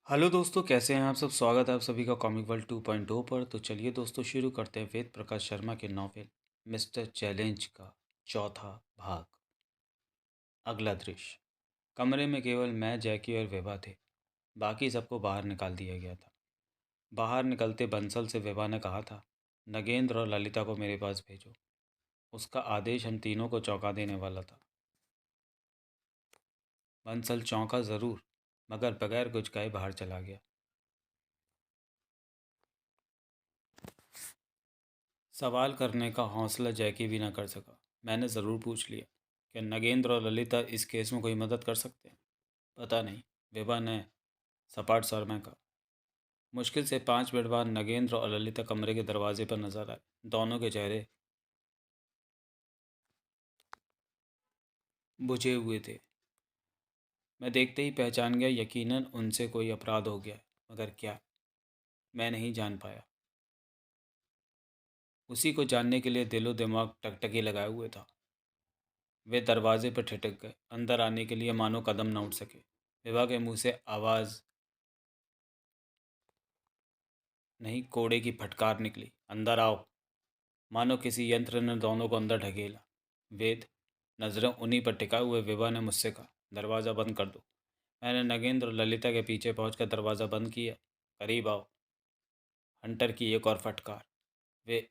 Hello दोस्तों, कैसे हैं आप सब। स्वागत है आप सभी का कॉमिक वर्ल्ड 2.0 पर। तो चलिए दोस्तों, शुरू करते हैं वेद प्रकाश शर्मा के नॉवेल मिस्टर चैलेंज का चौथा भाग। अगला दृश्य। कमरे में केवल मैं, जैकी और विभा थे। बाकी सबको बाहर निकाल दिया गया था। बाहर निकलते बंसल से विभा ने कहा था, नगेंद्र और ललिता को मेरे पास भेजो। उसका आदेश हम तीनों को चौंका देने वाला था। बंसल चौंका ज़रूर, मगर बगैर कुछ कहे बाहर चला गया। सवाल करने का हौसला जैकी भी न कर सका। मैंने ज़रूर पूछ लिया, क्या नगेंद्र और ललिता इस केस में कोई मदद कर सकते हैं? पता नहीं, विभा ने सपाट स्वर में कहा। मुश्किल से 5 मिनट बाद नगेंद्र और ललिता कमरे के दरवाजे पर नजर आए। दोनों के चेहरे बुझे हुए थे। मैं देखते ही पहचान गया, यकीनन उनसे कोई अपराध हो गया है, मगर क्या, मैं नहीं जान पाया। उसी को जानने के लिए दिलो दिमाग टकटकी लगाए हुए था। वे दरवाजे पर ठिठक गए, अंदर आने के लिए मानो कदम न उठ सके। विभा के मुंह से आवाज़ नहीं, कोड़े की फटकार निकली, अंदर आओ। मानो किसी यंत्र ने दोनों को अंदर ढकेला। वेद, नजरें उन्हीं पर टिकाए हुए विभा ने मुझसे कहा, दरवाज़ा बंद कर दो। मैंने नगेंद्र और ललिता के पीछे पहुंचकर दरवाज़ा बंद किया। करीब आओ। हंटर की एक और फटकार। वे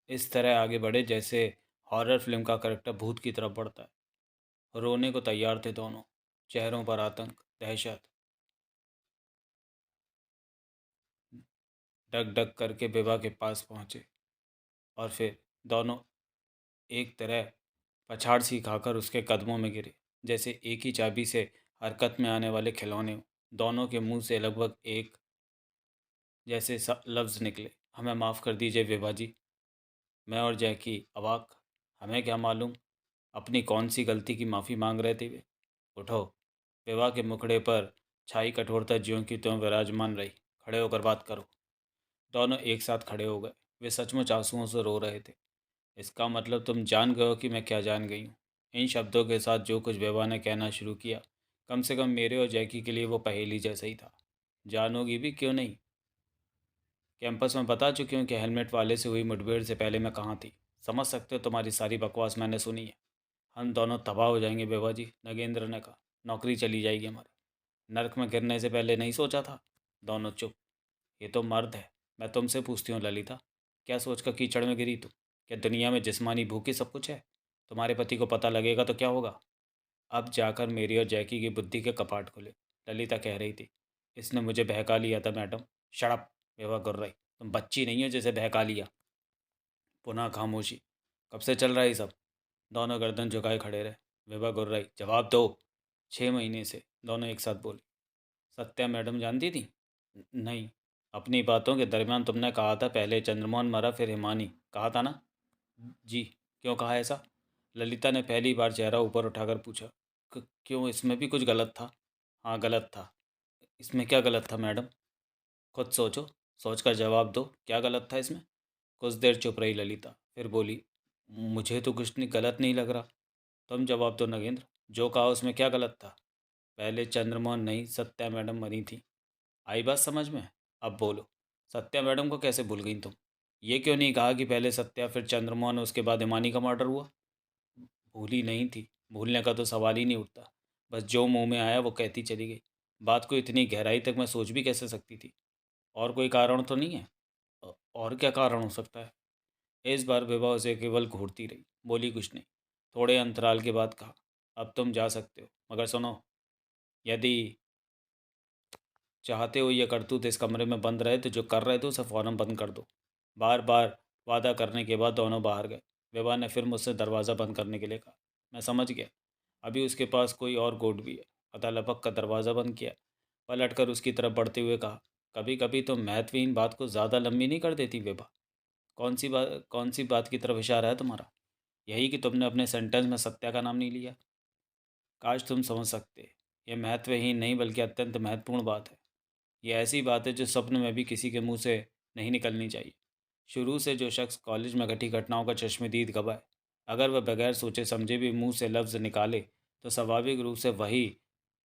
इस तरह आगे बढ़े जैसे हॉरर फिल्म का करेक्टर भूत की तरफ बढ़ता है। रोने को तैयार थे दोनों, चेहरों पर आतंक, दहशत। डग डग करके विभा के पास पहुंचे और फिर दोनों एक तरह पछाड़ सी खाकर उसके कदमों में गिरे, जैसे एक ही चाबी से हरकत में आने वाले खिलौने हों। दोनों के मुंह से लगभग एक जैसे लफ्ज़ निकले, हमें माफ़ कर दीजिए विभा जी। मैं और जैकी अवाक। हमें क्या मालूम अपनी कौन सी गलती की माफ़ी मांग रहे थे वे। उठो। विभा के मुखड़े पर छाई कठोरता ज्यों की त्यों विराजमान रही। खड़े होकर बात करो। दोनों एक साथ खड़े हो गए। वे सचमुच आंसुओं से रो रहे थे। इसका मतलब तुम जान गए हो कि मैं क्या जान गई हूँ। इन शब्दों के साथ जो कुछ बेवा ने कहना शुरू किया, कम से कम मेरे और जैकी के लिए वो पहेली जैसा ही था। जानोगी भी क्यों नहीं? कैंपस में बता चुकी हूँ कि हेलमेट वाले से हुई मुठभेड़ से पहले मैं कहाँ थी। समझ सकते हो, तुम्हारी सारी बकवास मैंने सुनी है। हम दोनों तबाह हो जाएंगे बेवा जी, नगेंद्र ने कहा। नौकरी चली जाएगी हमारी। नर्क में गिरने से पहले नहीं सोचा था? दोनों चुप। ये तो मर्द है। मैं तुमसे पूछती हूँ ललिता, क्या सोचकर कीचड़ में गिरी तुम? क्या दुनिया में जिस्मानी भूख ही सब कुछ है? तुम्हारे पति को पता लगेगा तो क्या होगा? अब जाकर मेरी और जैकी की बुद्धि के कपाट खुले। ललिता कह रही थी, इसने मुझे बहका लिया था मैडम। शड़प। बेवा गुर्राई, तुम बच्ची नहीं हो जिसे बहका लिया। पुनः खामोशी। कब से चल रहा है ये सब? दोनों गर्दन झुकाए खड़े रहे। बेवा गुर्राई, जवाब दो। 6 महीने से, दोनों एक साथ बोले। सत्या मैडम जानती थी? नहीं। अपनी बातों के दरमियान तुमने कहा था पहले चंद्रमोहन मरा फिर हिमानी, कहा था ना? जी। क्यों कहा ऐसा? ललिता ने पहली बार चेहरा ऊपर उठाकर पूछा। क्यों, इसमें भी कुछ गलत था? हाँ, गलत था। इसमें क्या गलत था मैडम? खुद सोचो। सोचकर जवाब दो, क्या गलत था इसमें? कुछ देर चुप रही ललिता, फिर बोली, मुझे तो कुछ नहीं गलत नहीं लग रहा। तुम जवाब दो नगेंद्र, जो कहा उसमें क्या गलत था? पहले चंद्रमोहन नहीं, सत्या मैडम मरी थी। आई बात समझ में? अब बोलो, सत्या मैडम को कैसे भूल गई तुम? ये क्यों नहीं कहा कि पहले सत्या फिर चंद्रमोहन उसके बाद हिमानी का मर्डर हुआ? भूली नहीं थी। भूलने का तो सवाल ही नहीं उठता। बस जो मुंह में आया वो कहती चली गई। बात को इतनी गहराई तक मैं सोच भी कैसे सकती थी? और कोई कारण तो नहीं है? और क्या कारण हो सकता है? इस बार विभा उसे केवल घूरती रही, बोली कुछ नहीं। थोड़े अंतराल के बाद कहा, अब तुम जा सकते हो, मगर सुनो, यदि चाहते हो ये करतूत इस कमरे में बंद रहे तो जो कर रहे थे उसे फ़ौरन बंद कर दो। बार बार वादा करने के बाद दोनों बाहर गए। विभा ने फिर मुझसे दरवाज़ा बंद करने के लिए कहा। मैं समझ गया, अभी उसके पास कोई और कोड भी है। अतः लपक का दरवाज़ा बंद किया। पलट कर उसकी तरफ बढ़ते हुए कहा, कभी कभी तो महत्वहीन बात को ज़्यादा लंबी नहीं कर देती विभा। कौन सी बात की तरफ इशारा है तुम्हारा? यही कि तुमने अपने सेंटेंस में सत्या का नाम नहीं लिया। काश तुम समझ सकते। यह महत्वहीन नहीं बल्कि अत्यंत महत्वपूर्ण बात है। ये ऐसी बात है जो स्वप्न में भी किसी के मुंह से नहीं निकलनी चाहिए। शुरू से जो शख्स कॉलेज में घटी घटनाओं का चश्मदीद गवाह है, अगर वह बगैर सोचे समझे भी मुंह से लफ्ज़ निकाले तो स्वाभाविक रूप से वही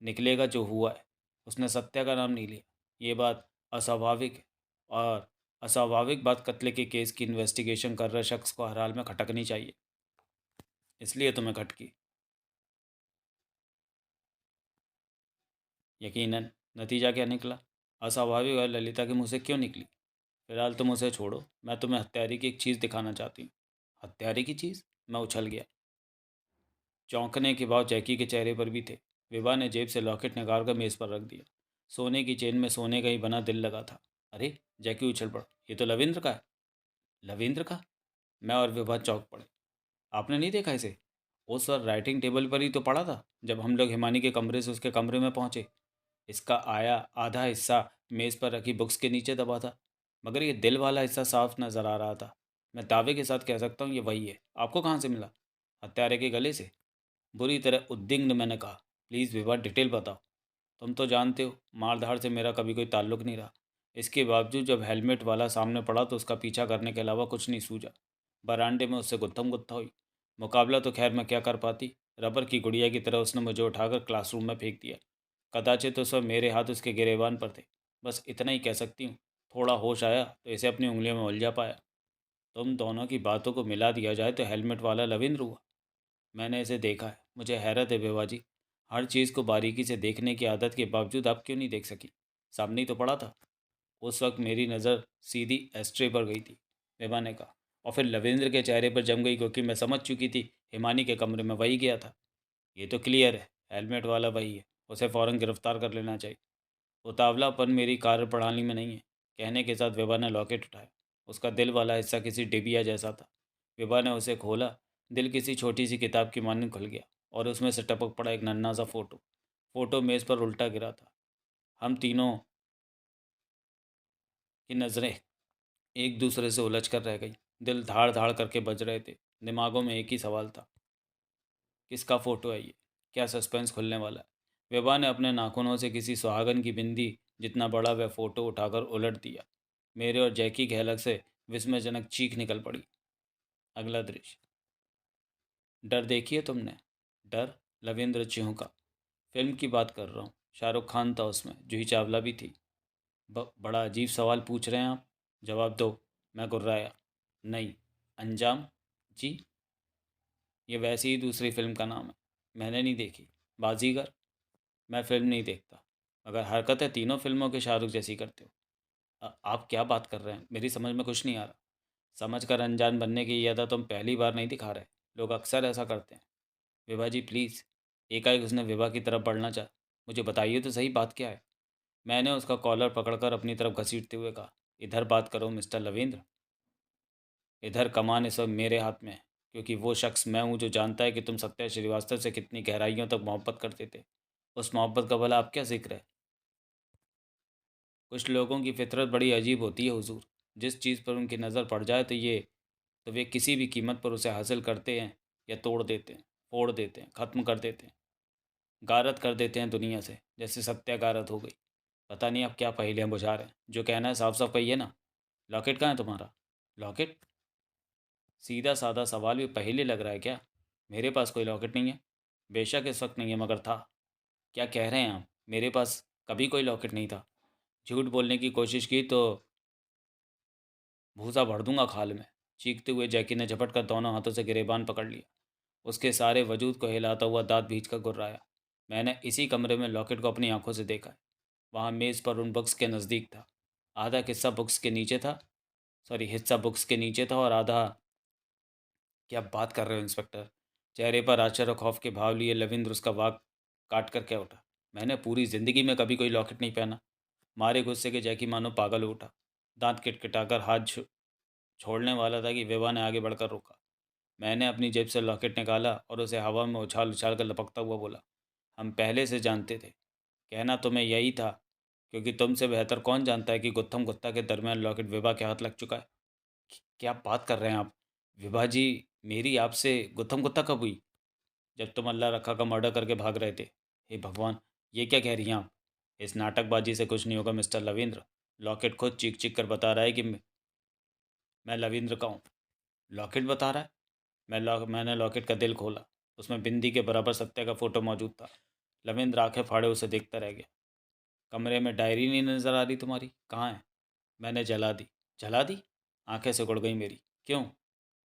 निकलेगा जो हुआ है। उसने सत्या का नाम नहीं लिया। ये बात अस्वाभाविक है, और अस्वाभाविक बात कत्ले के केस की इन्वेस्टिगेशन कर रहे शख्स को हर हाल में खटकनी चाहिए। इसलिए तुम्हें खटकी। यकीनन। नतीजा क्या निकला? अस्वाभाविक और ललिता के मुंह से क्यों निकली? फिलहाल तुम उसे छोड़ो, मैं तुम्हें हत्यारे की एक चीज़ दिखाना चाहती हूँ। हत्यारे की चीज़? मैं उछल गया। चौंकने के भाव जैकी के चेहरे पर भी थे। विभा ने जेब से लॉकेट निकाल कर मेज़ पर रख दिया। सोने की चेन में सोने का ही बना दिल लगा था। अरे! जैकी उछल पड़ा। ये तो लविंद्र का है। लविंद्र का? मैं और विभा चौंक पड़े। आपने नहीं देखा इसे? उस वक्त राइटिंग टेबल पर ही तो पड़ा था जब हम लोग हिमानी के कमरे से उसके कमरे में पहुंचे। इसका आया आधा हिस्सा मेज़ पर रखी बुक्स के नीचे दबा था, मगर ये दिल वाला हिस्सा साफ नजर आ रहा था। मैं दावे के साथ कह सकता हूँ ये वही है। आपको कहाँ से मिला? हत्यारे के गले से। बुरी तरह उद्विग्न मैंने कहा, प्लीज़ विवाह डिटेल बताओ। तुम तो जानते हो मारधाड़ से मेरा कभी कोई ताल्लुक नहीं रहा। इसके बावजूद जब हेलमेट वाला सामने पड़ा तो उसका पीछा करने के अलावा कुछ नहीं सूझा। बरामदे में उससे गुत्थम गुत्था हुई। मुकाबला तो खैर मैं क्या कर पाती। रबर की गुड़िया की तरह उसने मुझे उठाकर क्लासरूम में फेंक दिया। कदाचित उस वक्त मेरे हाथ उसके गिरेबान पर थे। बस इतना ही कह सकती हूँ। थोड़ा होश आया तो इसे अपनी उंगलियों में उलझा पाया। तुम दोनों की बातों को मिला दिया जाए तो हेलमेट वाला लविंद्र हुआ। मैंने इसे देखा है। मुझे हैरत है बेवाजी। हर चीज़ को बारीकी से देखने की आदत के बावजूद आप क्यों नहीं देख सकी? सामने ही तो पड़ा था। उस वक्त मेरी नज़र सीधी एस्ट्रे पर गई थी, विभा ने कहा, और फिर लविंद्र के चेहरे पर जम गई क्योंकि मैं समझ चुकी थी हिमानी के कमरे में वही गया था। ये तो क्लियर है, हेलमेट वाला वही है। उसे फ़ौरन गिरफ्तार कर लेना चाहिए। उतावलापन मेरी कार्य प्रणाली में नहीं है। कहने के साथ विभा ने लॉकेट उठाया। उसका दिल वाला हिस्सा किसी डिबिया जैसा था। विभा ने उसे खोला। दिल किसी छोटी सी किताब की मानने खुल गया और उसमें से टपक पड़ा एक नन्हा सा फोटो। फोटो मेज़ पर उल्टा गिरा था। हम तीनों की नज़रें एक दूसरे से उलझ कर रह गई। दिल धाड़ धाड़ करके बज रहे थे। दिमागों में एक ही सवाल था, किसका फ़ोटो है ये? क्या सस्पेंस खुलने वाला है? विभा ने अपने नाखूनों से किसी सुहागन की बिंदी जितना बड़ा वह फ़ोटो उठाकर उलट दिया। मेरे और जैकी के हलक से विस्मयजनक चीख निकल पड़ी। अगला दृश्य। डर देखी है तुमने? डर? लवेंद्र चिहुका। फिल्म की बात कर रहा हूँ। शाहरुख खान था उसमें, जूही चावला भी थी। बड़ा अजीब सवाल पूछ रहे हैं आप। जवाब दो। मैं गुर्राया। नहीं। अंजाम? जी। ये वैसी ही दूसरी फिल्म का नाम है। मैंने नहीं देखी। बाजीगर? मैं फिल्म नहीं देखता, मगर हरकतें तीनों फिल्मों के शाहरुख जैसी करते हो। आप क्या बात कर रहे हैं? मेरी समझ में कुछ नहीं आ रहा। समझ कर अनजान बनने की यह आदत तुम पहली बार नहीं दिखा रहे। लोग अक्सर ऐसा करते हैं। विभा जी प्लीज़। एकाएक उसने विभा की तरफ बढ़ना चाहा। मुझे बताइए तो सही, बात क्या है? मैंने उसका कॉलर पकड़कर अपनी तरफ घसीटते हुए कहा, इधर बात करो मिस्टर लवेंद्र। इधर कमान इस वक्त मेरे हाथ में है, क्योंकि वो शख्स मैं हूँ जो जानता है कि तुम सत्या श्रीवास्तव से कितनी गहराइयों तक मोहब्बत करते थे। उस मोहब्बत का भला आप क्या जिक्र है? कुछ लोगों की फितरत बड़ी अजीब होती है हुजूर। जिस चीज़ पर उनकी नज़र पड़ जाए तो वे किसी भी कीमत पर उसे हासिल करते हैं, या तोड़ देते हैं, फोड़ देते हैं, ख़त्म कर देते हैं, गारत कर देते हैं दुनिया से, जैसे सत्या गारत हो गई। पता नहीं आप क्या पहेलियाँ बुझा रहे हैं। जो कहना है साफ साफ कहिए ना। लॉकेट कहाँ है तुम्हारा? लॉकेट? सीधा साधा सवाल भी पहेली लग रहा है क्या? मेरे पास कोई लॉकेट नहीं है। बेशक इस वक्त नहीं है, मगर था। क्या कह रहे हैं आप? मेरे पास कभी कोई लॉकेट नहीं था। झूठ बोलने की कोशिश की तो भूसा भर दूंगा खाल में। चीखते हुए जैकी ने झपट कर दोनों हाथों से गिरेबान पकड़ लिया। उसके सारे वजूद को हिलाता हुआ दांत भींच कर गुर्राया। मैंने इसी कमरे में लॉकेट को अपनी आंखों से देखा है। वहाँ मेज़ पर उन बुक्स के नज़दीक था। आधा हिस्सा बुक्स के नीचे था। सॉरी, हिस्सा बुक्स के नीचे था और आधा। क्या बात कर रहे हो इंस्पेक्टर? चेहरे पर आश्चर्य और खौफ के भाव लिए लविंद्र उसका वाक काट कर क्या उठा। मैंने पूरी जिंदगी में कभी कोई लॉकेट नहीं पहना। मारे गुस्से के जैकी मानो पागल हो उठा। दांत किटकिटाकर हाथ छोड़ने वाला था कि विवा ने आगे बढ़कर रोका। मैंने अपनी जेब से लॉकेट निकाला और उसे हवा में उछाल उछाल कर लपकता हुआ बोला, हम पहले से जानते थे। कहना तुम्हें यही था, क्योंकि तुमसे बेहतर कौन जानता है कि गुत्थम गुत्ता के दरमियान लॉकेट विभा के हाथ लग चुका है। क्या बात कर रहे हैं आप? विभा जी, मेरी आपसे गुत्थम गुत्ता कब हुई? जब तुम अल्लाह रखा का मर्डर करके भाग रहे थे। हे भगवान, ये क्या कह रही हैं आप? इस नाटकबाजी से कुछ नहीं होगा मिस्टर लवेंद्र। लॉकेट खुद चीख चीख कर बता रहा है कि मैं लवेंद्र का हूँ। लॉकेट बता रहा है? मैंने लॉकेट का दिल खोला। उसमें बिंदी के बराबर सत्या का फोटो मौजूद था। लवेंद्र आंखें फाड़े उसे देखता रह गया। कमरे में डायरी नहीं नज़र आ रही तुम्हारी? कहाँ है? मैंने जला दी। जला दी? आंखें सिकुड़ गई मेरी। क्यों?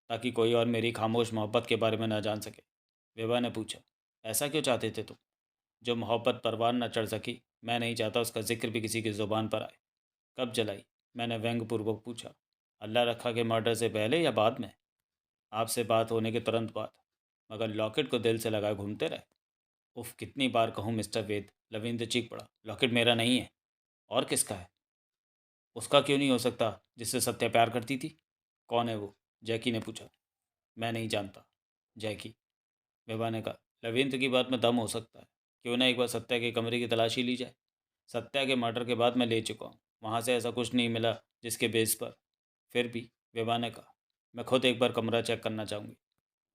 ताकि कोई और मेरी खामोश मोहब्बत के बारे में ना जान सके। विभा ने पूछा। ऐसा क्यों चाहते थे तुम? जो मोहब्बत परवान न चढ़ सकी, मैं नहीं चाहता उसका जिक्र भी किसी की ज़ुबान पर आए। कब जलाई? मैंने व्यंग्यपूर्वक पूछा। अल्लाह रखा के मर्डर से पहले या बाद में? आपसे बात होने के तुरंत बाद। मगर लॉकेट को दिल से लगाए घूमते रहे। उफ, कितनी बार कहूँ मिस्टर वेद। लविंद्र चीख पड़ा। लॉकेट मेरा नहीं है। और किसका है? उसका क्यों नहीं हो सकता जिससे सत्या प्यार करती थी? कौन है वो? जैकी ने पूछा। मैं नहीं जानता। जैकी, विभा ने कहा। लविंद्र की बात में दम हो सकता है। क्यों ना एक बार सत्या के कमरे की तलाशी ली जाए? सत्या के मर्डर के बाद मैं ले चुका हूँ। वहाँ से ऐसा कुछ नहीं मिला जिसके बेस पर। फिर भी, विभा ने कहा, मैं खुद एक बार कमरा चेक करना चाहूँगी।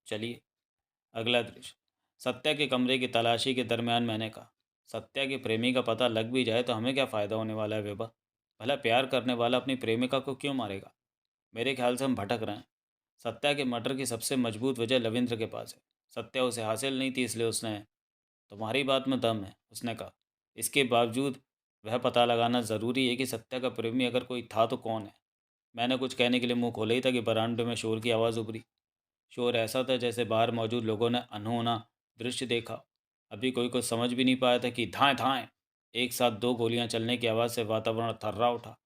चलिए। अगला दृश्य। सत्या के कमरे की तलाशी के दरमियान मैंने कहा, सत्या के प्रेमी का पता लग भी जाए तो हमें क्या फ़ायदा होने वाला है विभा? भला प्यार करने वाला अपनी प्रेमिका को क्यों मारेगा? मेरे ख्याल से हम भटक रहे हैं। सत्या के मर्डर की सबसे मजबूत वजह लविंद्र के पास है। सत्या उसे हासिल नहीं थी, इसलिए उसने। तुम्हारी बात में दम है, उसने कहा। इसके बावजूद वह पता लगाना ज़रूरी है कि सत्या का प्रेमी अगर कोई था तो कौन है। मैंने कुछ कहने के लिए मुंह खोला ही था कि बरामदे में शोर की आवाज़ उभरी। शोर ऐसा था जैसे बाहर मौजूद लोगों ने अनहोना दृश्य देखा। अभी कोई कुछ समझ भी नहीं पाया था कि धाएं धाएं एक साथ दो गोलियां चलने की आवाज़ से वातावरण थर्रा उठा।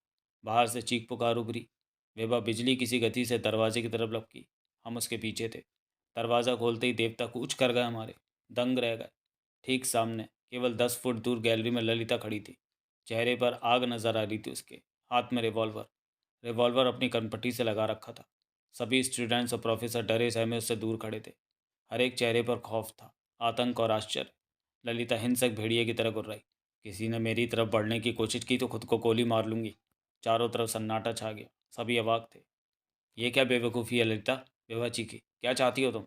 बाहर से चीख पुकार उभरी। वेबा बिजली किसी गति से दरवाजे की तरफ लपकी। हम उसके पीछे थे। दरवाज़ा खोलते ही देवता कूच कर गए हमारे। दंग रह गए। ठीक सामने, केवल 10 फुट दूर गैलरी में ललिता खड़ी थी। चेहरे पर आग नजर आ रही थी उसके। हाथ में रिवॉल्वर। रिवॉल्वर अपनी कनपट्टी से लगा रखा था। सभी स्टूडेंट्स और प्रोफेसर डरे सहमे उससे दूर खड़े थे। हर एक चेहरे पर खौफ था, आतंक और आश्चर्य। ललिता हिंसक भेड़िए की तरह गुर्राई। किसी ने मेरी तरफ बढ़ने की कोशिश की तो खुद को गोली मार लूंगी। चारों तरफ सन्नाटा छा गया। सभी अवाक थे। ये क्या बेवकूफ़ी है ललिता? विभा चीखी। क्या चाहती हो तुम?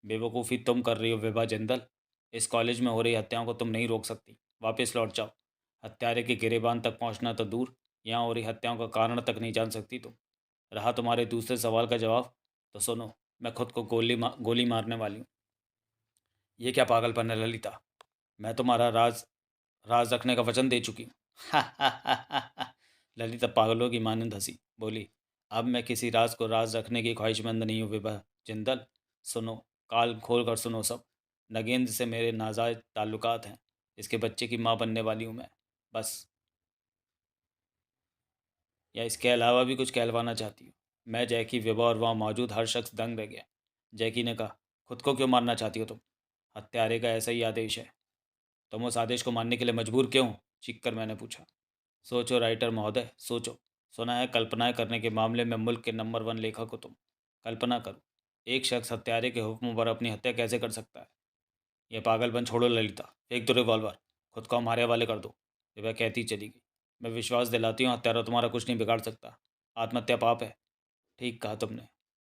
बेवकूफ़ी तुम कर रही हो विभा जिंदल। इस कॉलेज में हो रही हत्याओं को तुम नहीं रोक सकती। वापस लौट जाओ। हत्यारे के गिरेबान तक पहुंचना तो दूर, यहाँ हो रही हत्याओं का कारण तक नहीं जान सकती तुम। रहा तुम्हारे दूसरे सवाल का जवाब, तो सुनो। मैं खुद को गोली मारने वाली हूँ। ये क्या पागलपन है ललिता? मैं तुम्हारा राज राज रखने का वचन दे चुकी हूँ। ललिता पागलों की मानंद हंसी। बोली, अब मैं किसी राज को राज रखने की ख्वाहिशमंद नहीं हूँ विभा जिंदल। सुनो, काल खोल कर सुनो सब। नगेंद्र से मेरे नाजायज ताल्लुकात हैं। इसके बच्चे की माँ बनने वाली हूँ मैं। बस। या इसके अलावा भी कुछ कहलवाना चाहती हूँ? मैं, जैकी, विभा और वहाँ मौजूद हर शख्स दंग रह गया। जैकी ने कहा, खुद को क्यों मारना चाहती हो तुम? हत्यारे का ऐसा ही आदेश है। तुम उस आदेश को मानने के लिए मजबूर क्यों हो? चीख कर मैंने पूछा। सोचो राइटर महोदय, सोचो। सुना है कल्पनाएं करने के मामले में मुल्क के नंबर 1 लेखक हो तुम। कल्पना करो, एक शख्स हत्यारे के हुक्म पर अपनी हत्या कैसे कर सकता है? यह पागलपन छोड़ो ललिता। फेंक दो रिवॉल्वर। खुद को हमारे हवाले कर दो। ये वह कहती चली गई। मैं विश्वास दिलाती हूँ हत्यारा तुम्हारा कुछ नहीं बिगाड़ सकता। आत्महत्या पाप है। ठीक कहा तुमने।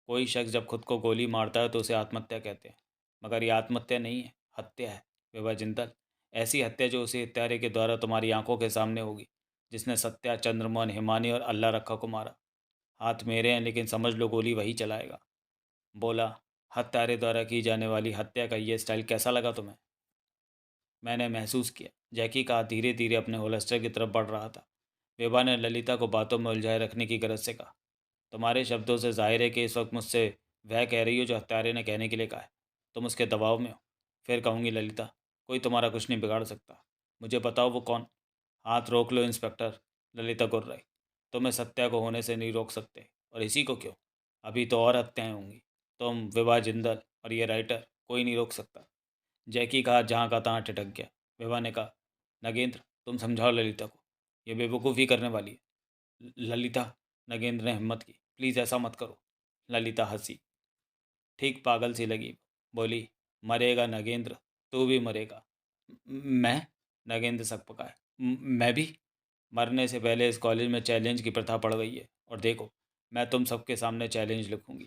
कोई शख्स जब खुद को गोली मारता है तो उसे आत्महत्या कहते हैं। मगर ये आत्महत्या नहीं है, हत्या है। विभा जिंदल। ऐसी हत्या जो उसी हत्यारे के द्वारा तुम्हारी आंखों के सामने होगी, जिसने सत्या, चंद्रमोहन, हिमानी और अल्लाह रखा को मारा। हाथ मेरे हैं, लेकिन समझ लो गोली वही चलाएगा। बोला, हत्यारे द्वारा की जाने वाली हत्या का ये स्टाइल कैसा लगा तुम्हें? मैंने महसूस किया जैकी का हाथ धीरे धीरे अपने होलस्टर की तरफ बढ़ रहा था। विभा ने ललिता को बातों में उलझाए रखने की गरज से कहा, तुम्हारे शब्दों से जाहिर है कि इस वक्त मुझसे वह कह रही हो जो हत्यारे ने कहने के लिए कहा है। तुम उसके दबाव में हो। फिर कहूँगी ललिता, कोई तुम्हारा कुछ नहीं बिगाड़ सकता। मुझे बताओ वो कौन? हाथ रोक लो इंस्पेक्टर। ललिता गुर्राई। तुम्हें सत्या को होने से नहीं रोक सकते। और इसी को क्यों? अभी तो और हत्याएं होंगी। तुम, विभा जिंदल और ये राइटर, कोई नहीं रोक सकता। जैकी का हाथ जहाँ का तहाँ ठिठक गया। विभा ने कहा, नगेंद्र, तुम समझाओ ललिता को। ये बेवकूफ़ी करने वाली है। ललिता, नगेंद्र ने हिम्मत की, प्लीज़ ऐसा मत करो। ललिता हंसी। ठीक पागल सी लगी। बोली, मरेगा नगेंद्र, तू भी मरेगा। मैं? नगेंद्र सकपका है। मैं भी? मरने से पहले इस कॉलेज में चैलेंज की प्रथा पड़ गई है। और देखो, मैं तुम सबके सामने चैलेंज लिखूंगी।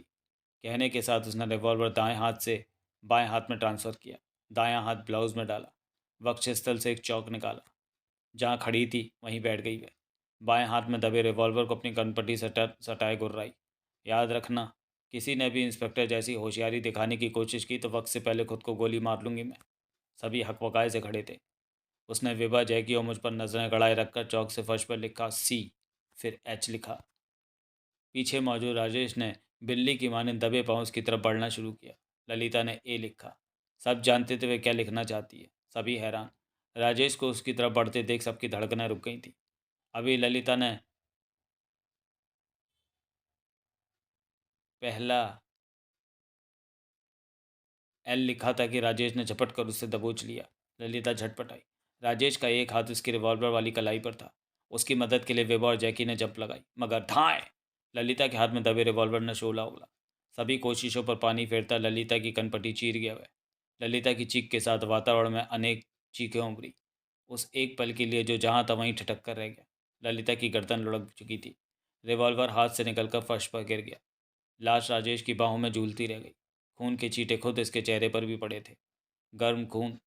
कहने के साथ उसने रिवॉल्वर दाएं हाथ से बाएं हाथ में ट्रांसफ़र किया। दायां हाथ ब्लाउज में डाला। वक्षस्थल से एक चौक निकाला। जहाँ खड़ी थी वहीं बैठ गई वह। बाएं हाथ में दबे रिवॉल्वर को अपनी कनपट्टी से सटाए गुर्राई। याद रखना, किसी ने भी इंस्पेक्टर जैसी होशियारी दिखाने की कोशिश की तो वक्त से पहले खुद को गोली मार लूंगी मैं। सभी हकबकाए से खड़े थे। उसने विभा, जैकी और मुझ पर नजरें गड़ाए रखकर चौक से फर्श पर लिखा सी, फिर एच लिखा। पीछे मौजूद राजेश ने बिल्ली की माने दबे पांव उसकी तरफ बढ़ना शुरू किया। ललिता ने ए लिखा। सब जानते थे वे क्या लिखना चाहती है, सभी हैरान। राजेश को उसकी तरफ बढ़ते देख सबकी धड़कनें रुक गई थी। अभी ललिता ने पहला एल लिखा था कि राजेश ने झपट कर उससे दबोच लिया। ललिता झटपट आई। राजेश का एक हाथ उसकी रिवॉल्वर वाली कलाई पर था। उसकी मदद के लिए विभा और जैकी ने जंप लगाई, मगर धाए! ललिता के हाथ में दबे रिवॉल्वर ने शोला उगला। सभी कोशिशों पर पानी फेरता ललिता की कनपटी चीर गया वह। ललिता की चीख के साथ वातावरण में अनेक चीखें उभरी। उस एक पल के लिए जो जहाँ था वहीं ठिठक कर रह गया। ललिता की गर्दन लुढ़क चुकी थी। रिवॉल्वर हाथ से निकलकर फर्श पर गिर गया। लाश राजेश की बाहों में झूलती रह गई। खून के छींटे खुद इसके चेहरे पर भी पड़े थे। गर्म खून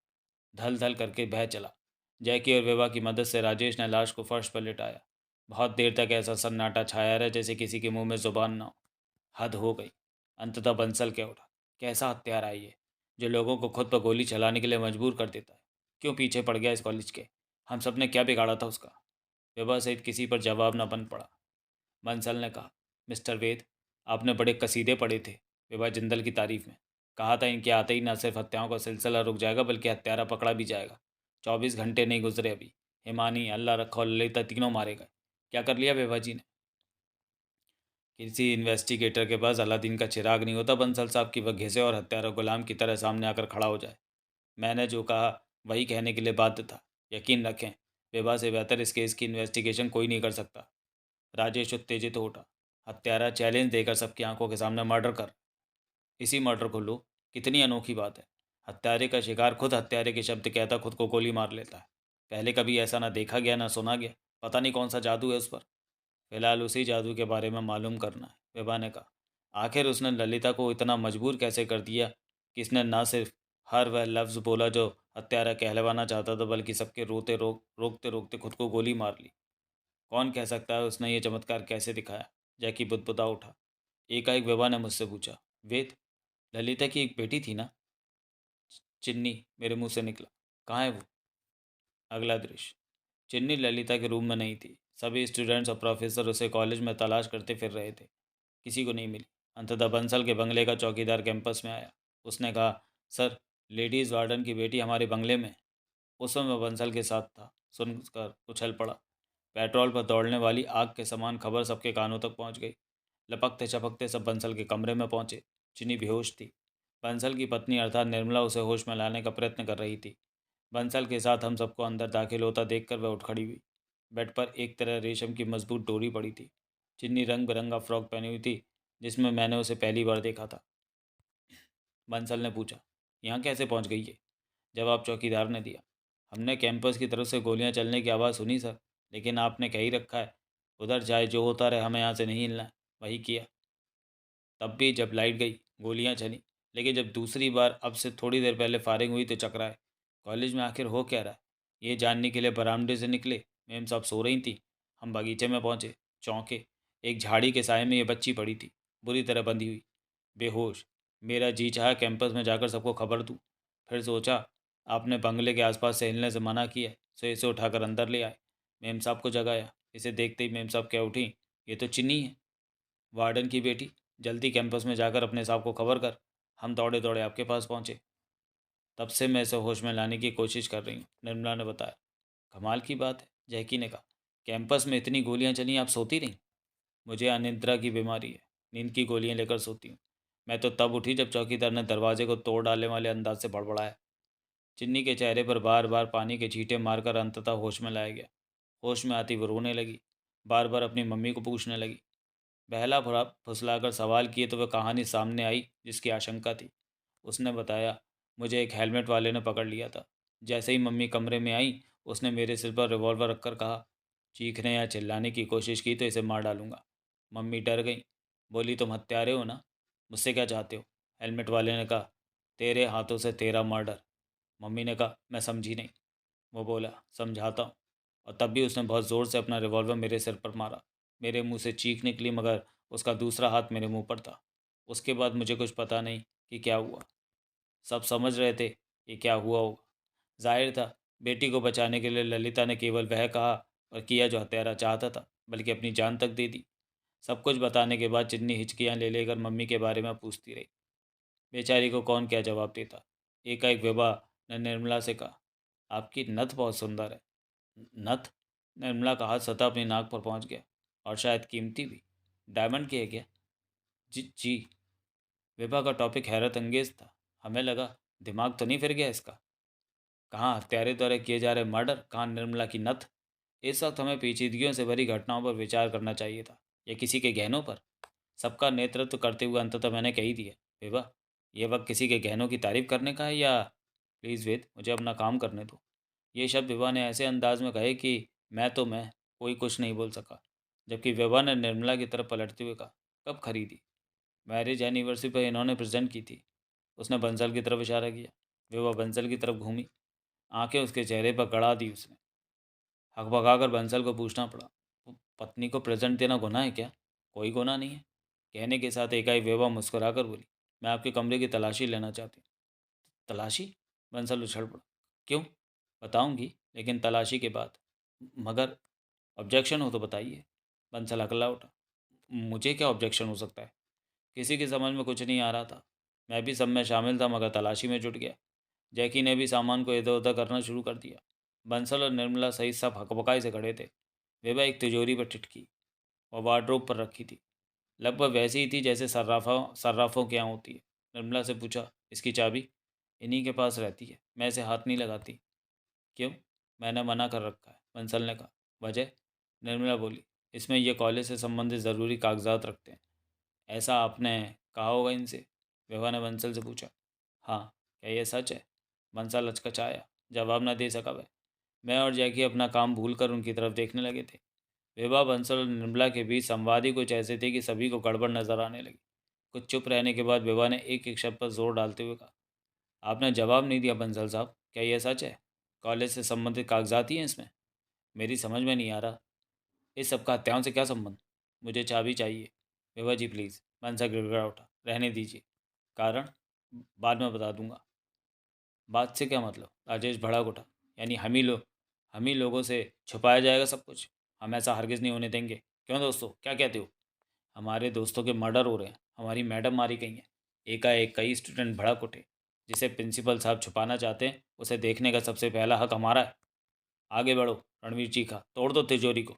धल धल करके बह चला। जैकी और विभा की मदद से राजेश ने लाश को फर्श पर लिटाया। बहुत देर तक ऐसा सन्नाटा छाया रहा जैसे किसी के मुंह में जुबान ना हो। हद हो गई। अंततः बंसल के उठा। कैसा हत्यारा है ये, जो लोगों को खुद पर गोली चलाने के लिए मजबूर कर देता है? क्यों पीछे पड़ गया इस कॉलेज के? हम सब ने क्या बिगाड़ा था उसका? विभा सहित किसी पर जवाब न बन पड़ा। बंसल ने कहा, मिस्टर वेद, आपने बड़े कसीदे पढ़े थे विभा जिंदल की तारीफ में। कहा था इनके आते ही न सिर्फ हत्याओं का सिलसिला रुक जाएगा बल्कि हत्यारा पकड़ा भी जाएगा। 24 घंटे नहीं गुजरे अभी, हिमानी, अल्लाह रखा और ललिता तीनों मारे गए। क्या कर लिया विभा जी ने? किसी इन्वेस्टिगेटर के पास अलादीन का चिराग नहीं होता बंसल साहब की वह घिसे और हत्यारा गुलाम की तरह सामने आकर खड़ा हो जाए। मैंने जो कहा वही कहने के लिए बाध्य था। यकीन रखें, विभा से बेहतर इस केस की इन्वेस्टिगेशन कोई नहीं कर सकता। राजेश उत्तेजित हो उठा। हत्यारा चैलेंज देकर सबकी आंखों के सामने मर्डर कर, इसी मर्डर को लो। कितनी अनोखी बात है। हत्यारे का शिकार खुद हत्यारे के शब्द कहता खुद को गोली मार लेता है। पहले कभी ऐसा ना देखा गया ना सुना गया। पता नहीं कौन सा जादू है उस पर। फिलहाल उसी जादू के बारे में मालूम करना है, विभा ने कहा। आखिर उसने ललिता को इतना मजबूर कैसे कर दिया कि इसने ना सिर्फ हर वह लफ्ज़ बोला जो हत्यारा कहलवाना चाहता था, बल्कि सबके रोकते रोकते खुद को गोली मार ली। कौन कह सकता है उसने ये चमत्कार कैसे दिखाया? जैकी बुदबुदा उठा। एकाएक विभा ने मुझसे पूछा, वेद, ललिता की एक बेटी थी ना? चिन्नी, मेरे मुंह से निकला। कहाँ है वो? अगला दृश्य। चिन्नी ललिता के रूम में नहीं थी। सभी स्टूडेंट्स और प्रोफेसर उसे कॉलेज में तलाश करते फिर रहे थे। किसी को नहीं मिली। अंततः बंसल के बंगले का चौकीदार कैंपस में आया। उसने कहा, सर, लेडीज़ वार्डन की बेटी हमारे बंगले में। उस समय मैं बंसल के साथ था। सुनकर उछल पड़ा। पेट्रोल पर दौड़ने वाली आग के समान खबर सबके कानों तक पहुंच गई। लपकते चपकते सब बंसल के कमरे में पहुंचे। चिन्नी बेहोश थी। बंसल की पत्नी अर्थात निर्मला उसे होश में लाने का प्रयत्न कर रही थी। बंसल के साथ हम सबको अंदर दाखिल होता देखकर वह उठ खड़ी हुई। बेड पर एक तरह रेशम की मजबूत डोरी पड़ी थी। चिन्नी रंग बिरंगा फ्रॉक पहनी हुई थी, जिसमें मैंने उसे पहली बार देखा था। बंसल ने पूछा, यहाँ कैसे पहुँच गई है? जवाब चौकीदार ने दिया, हमने कैंपस की तरफ से गोलियां चलने की आवाज़ सुनी सर, लेकिन आपने कह ही रखा है उधर चाहे जो होता रहे हमें यहाँ से नहीं हिलना है। वही किया। तब भी जब लाइट गई गोलियां चली, लेकिन जब दूसरी बार अब से थोड़ी देर पहले फायरिंग हुई तो चकराए। कॉलेज में आखिर हो क्या रहा है ये जानने के लिए बरामदे से निकले। मेम साहब सो रही थी। हम बगीचे में पहुंचे। चौंके। एक झाड़ी के साय में ये बच्ची पड़ी थी, बुरी तरह बंधी हुई, बेहोश। मेरा जी चाहा कैंपस में जाकर सबको खबर दूँ। फिर सोचा आपने बंगले के आसपास से हिलने से मना किया, सो इसे उठाकर अंदर ले आए। मेम साहब को जगाया। इसे देखते ही मेम साहब क्या उठी, ये तो चिन्नी है, वार्डन की बेटी। जल्दी कैंपस में जाकर अपने साहब को खबर कर। हम दौड़े दौड़े आपके पास पहुंचे। तब से मैं इसे होश में लाने की कोशिश कर रही हूँ, निर्मला ने बताया। कमाल की बात है, जैकी ने कहा। कैंपस में इतनी गोलियां चली, आप सोती रहीं? मुझे अनिद्रा की बीमारी है, नींद की गोलियां लेकर सोती हूँ। मैं तो तब उठी जब चौकीदार ने दरवाजे को तोड़ डालने वाले अंदाज से बड़बड़ाया। चिन्नी के चेहरे पर बार बार पानी के छींटे मारकर अंततः होश में लाया गया। होश में आती वो रोने लगी। बार बार अपनी मम्मी को पूछने लगी। बहला भुरा फुसलाकर सवाल किए तो वह कहानी सामने आई जिसकी आशंका थी। उसने बताया, मुझे एक हेलमेट वाले ने पकड़ लिया था। जैसे ही मम्मी कमरे में आई, उसने मेरे सिर पर रिवॉल्वर रखकर कहा, चीखने या चिल्लाने की कोशिश की तो इसे मार डालूंगा। मम्मी डर गई। बोली, तुम हत्यारे हो ना, मुझसे क्या चाहते हो? हेलमेट वाले ने कहा, तेरे हाथों से तेरा मर्डर। मम्मी ने कहा, मैं समझी नहीं। वो बोला, समझाता हूँ। और तब भी उसने बहुत ज़ोर से अपना रिवॉल्वर मेरे सिर पर मारा। मेरे मुंह से चीख निकली, मगर उसका दूसरा हाथ मेरे मुंह पर था। उसके बाद मुझे कुछ पता नहीं कि क्या हुआ। सब समझ रहे थे कि क्या हुआ होगा। जाहिर था बेटी को बचाने के लिए ललिता ने केवल वह कहा और किया जो हत्यारा चाहता था, बल्कि अपनी जान तक दे दी। सब कुछ बताने के बाद चिन्नी हिचकियाँ ले लेकर मम्मी के बारे में पूछती रही। बेचारी को कौन क्या जवाब देता। एकाएक विभा ने निर्मला से कहा, आपकी नथ बहुत सुंदर है। नथ? निर्मला का हाथ सतह अपनी नाक पर पहुंच गया। और शायद कीमती भी। डायमंड की है क्या? जी जी। विभा का टॉपिक हैरत अंगेज था। हमें लगा दिमाग तो नहीं फिर गया इसका। कहाँ हत्यारे द्वारा किए जा रहे मर्डर, कहाँ निर्मला की नथ। इस वक्त हमें पेचीदगियों से भरी घटनाओं पर विचार करना चाहिए था, या किसी के गहनों पर। सबका नेतृत्व करते हुए अंततः मैंने कही दिया, विभा, ये वक्त किसी के गहनों की तारीफ करने का है या? प्लीज़ वेद, मुझे अपना काम करने दो। ये शब्द विभा ने ऐसे अंदाज में कहे कि मैं कोई कुछ नहीं बोल सका। जबकि विभा ने निर्मला की तरफ पलटते हुए कहा, कब खरीदी? मैरिज एनिवर्सरी पर इन्होंने प्रेजेंट की थी। उसने बंसल की तरफ इशारा किया। विभा बंसल की तरफ घूमी। आंखें उसके चेहरे पर गड़ा दी उसने। हकबकाकर बंसल को पूछना पड़ा, पत्नी को प्रेजेंट देना गुनाह है क्या? कोई गुनाह नहीं है। कहने के साथ एकाएक विभा मुस्कुराकर बोली, मैं आपके कमरे की तलाशी लेना चाहती हूँ। तलाशी? बंसल उछल पड़ा। क्यों? बताऊंगी, लेकिन तलाशी के बाद। मगर ऑब्जेक्शन हो तो बताइए। बंसल अकला उठा। मुझे क्या ऑब्जेक्शन हो सकता है? किसी की समझ में कुछ नहीं आ रहा था। मैं भी सब में शामिल था, मगर तलाशी में जुट गया। जैकी ने भी सामान को इधर उधर करना शुरू कर दिया। बंसल और निर्मला सहित सब हकबकाई से खड़े थे। विभा एक तिजोरी पर टिटकी और वार्डरोब पर रखी थी। लगभग वैसी ही थी जैसे सर्राफों के यहाँ होती है। निर्मला से पूछा, इसकी चाबी? इन्हीं के पास रहती है, मैं इसे हाथ नहीं लगाती। क्यों? मैंने मना कर रखा है, बंसल ने कहा। वजह? निर्मला बोली, इसमें यह कॉलेज से संबंधित ज़रूरी कागजात रखते हैं। ऐसा आपने कहा होगा इनसे? विभा ने बंसल से पूछा। हाँ। क्या यह सच है? बंसल लचकचाया। जवाब न दे सका वह। मैं और जैकी अपना काम भूलकर उनकी तरफ देखने लगे थे। विभा, बंसल और निर्मला के बीच संवाद ही कुछ ऐसे थे कि सभी को गड़बड़ नजर आने लगी। कुछ चुप रहने के बाद विभा ने एक एक शब्द पर जोर डालते हुए कहा, आपने जवाब नहीं दिया बंसल साहब, क्या यह सच है? कॉलेज से संबंधित कागजात ही हैं इसमें? मेरी समझ में नहीं आ रहा, इस सब का हत्याओं से क्या संबंध? मुझे चाबी चाहिए। विभा जी प्लीज़। बंसल गिड़गिड़ा उठा। रहने दीजिए। कारण? बाद में बता दूंगा। बात से क्या मतलब? राजेश भड़क उठा। यानी हम ही लोगों से छुपाया जाएगा सब कुछ? हम ऐसा हरगिज़ नहीं होने देंगे। क्यों दोस्तों, क्या कहते हो? हमारे दोस्तों के मर्डर हो रहे हैं, हमारी मैडम मारी गई हैं। एकाएक कई स्टूडेंट भड़क उठे। जिसे प्रिंसिपल साहब छुपाना चाहते हैं, उसे देखने का सबसे पहला हक हमारा है। आगे बढ़ो, रणवीर चीखा। तोड़ दो तिजोरी को।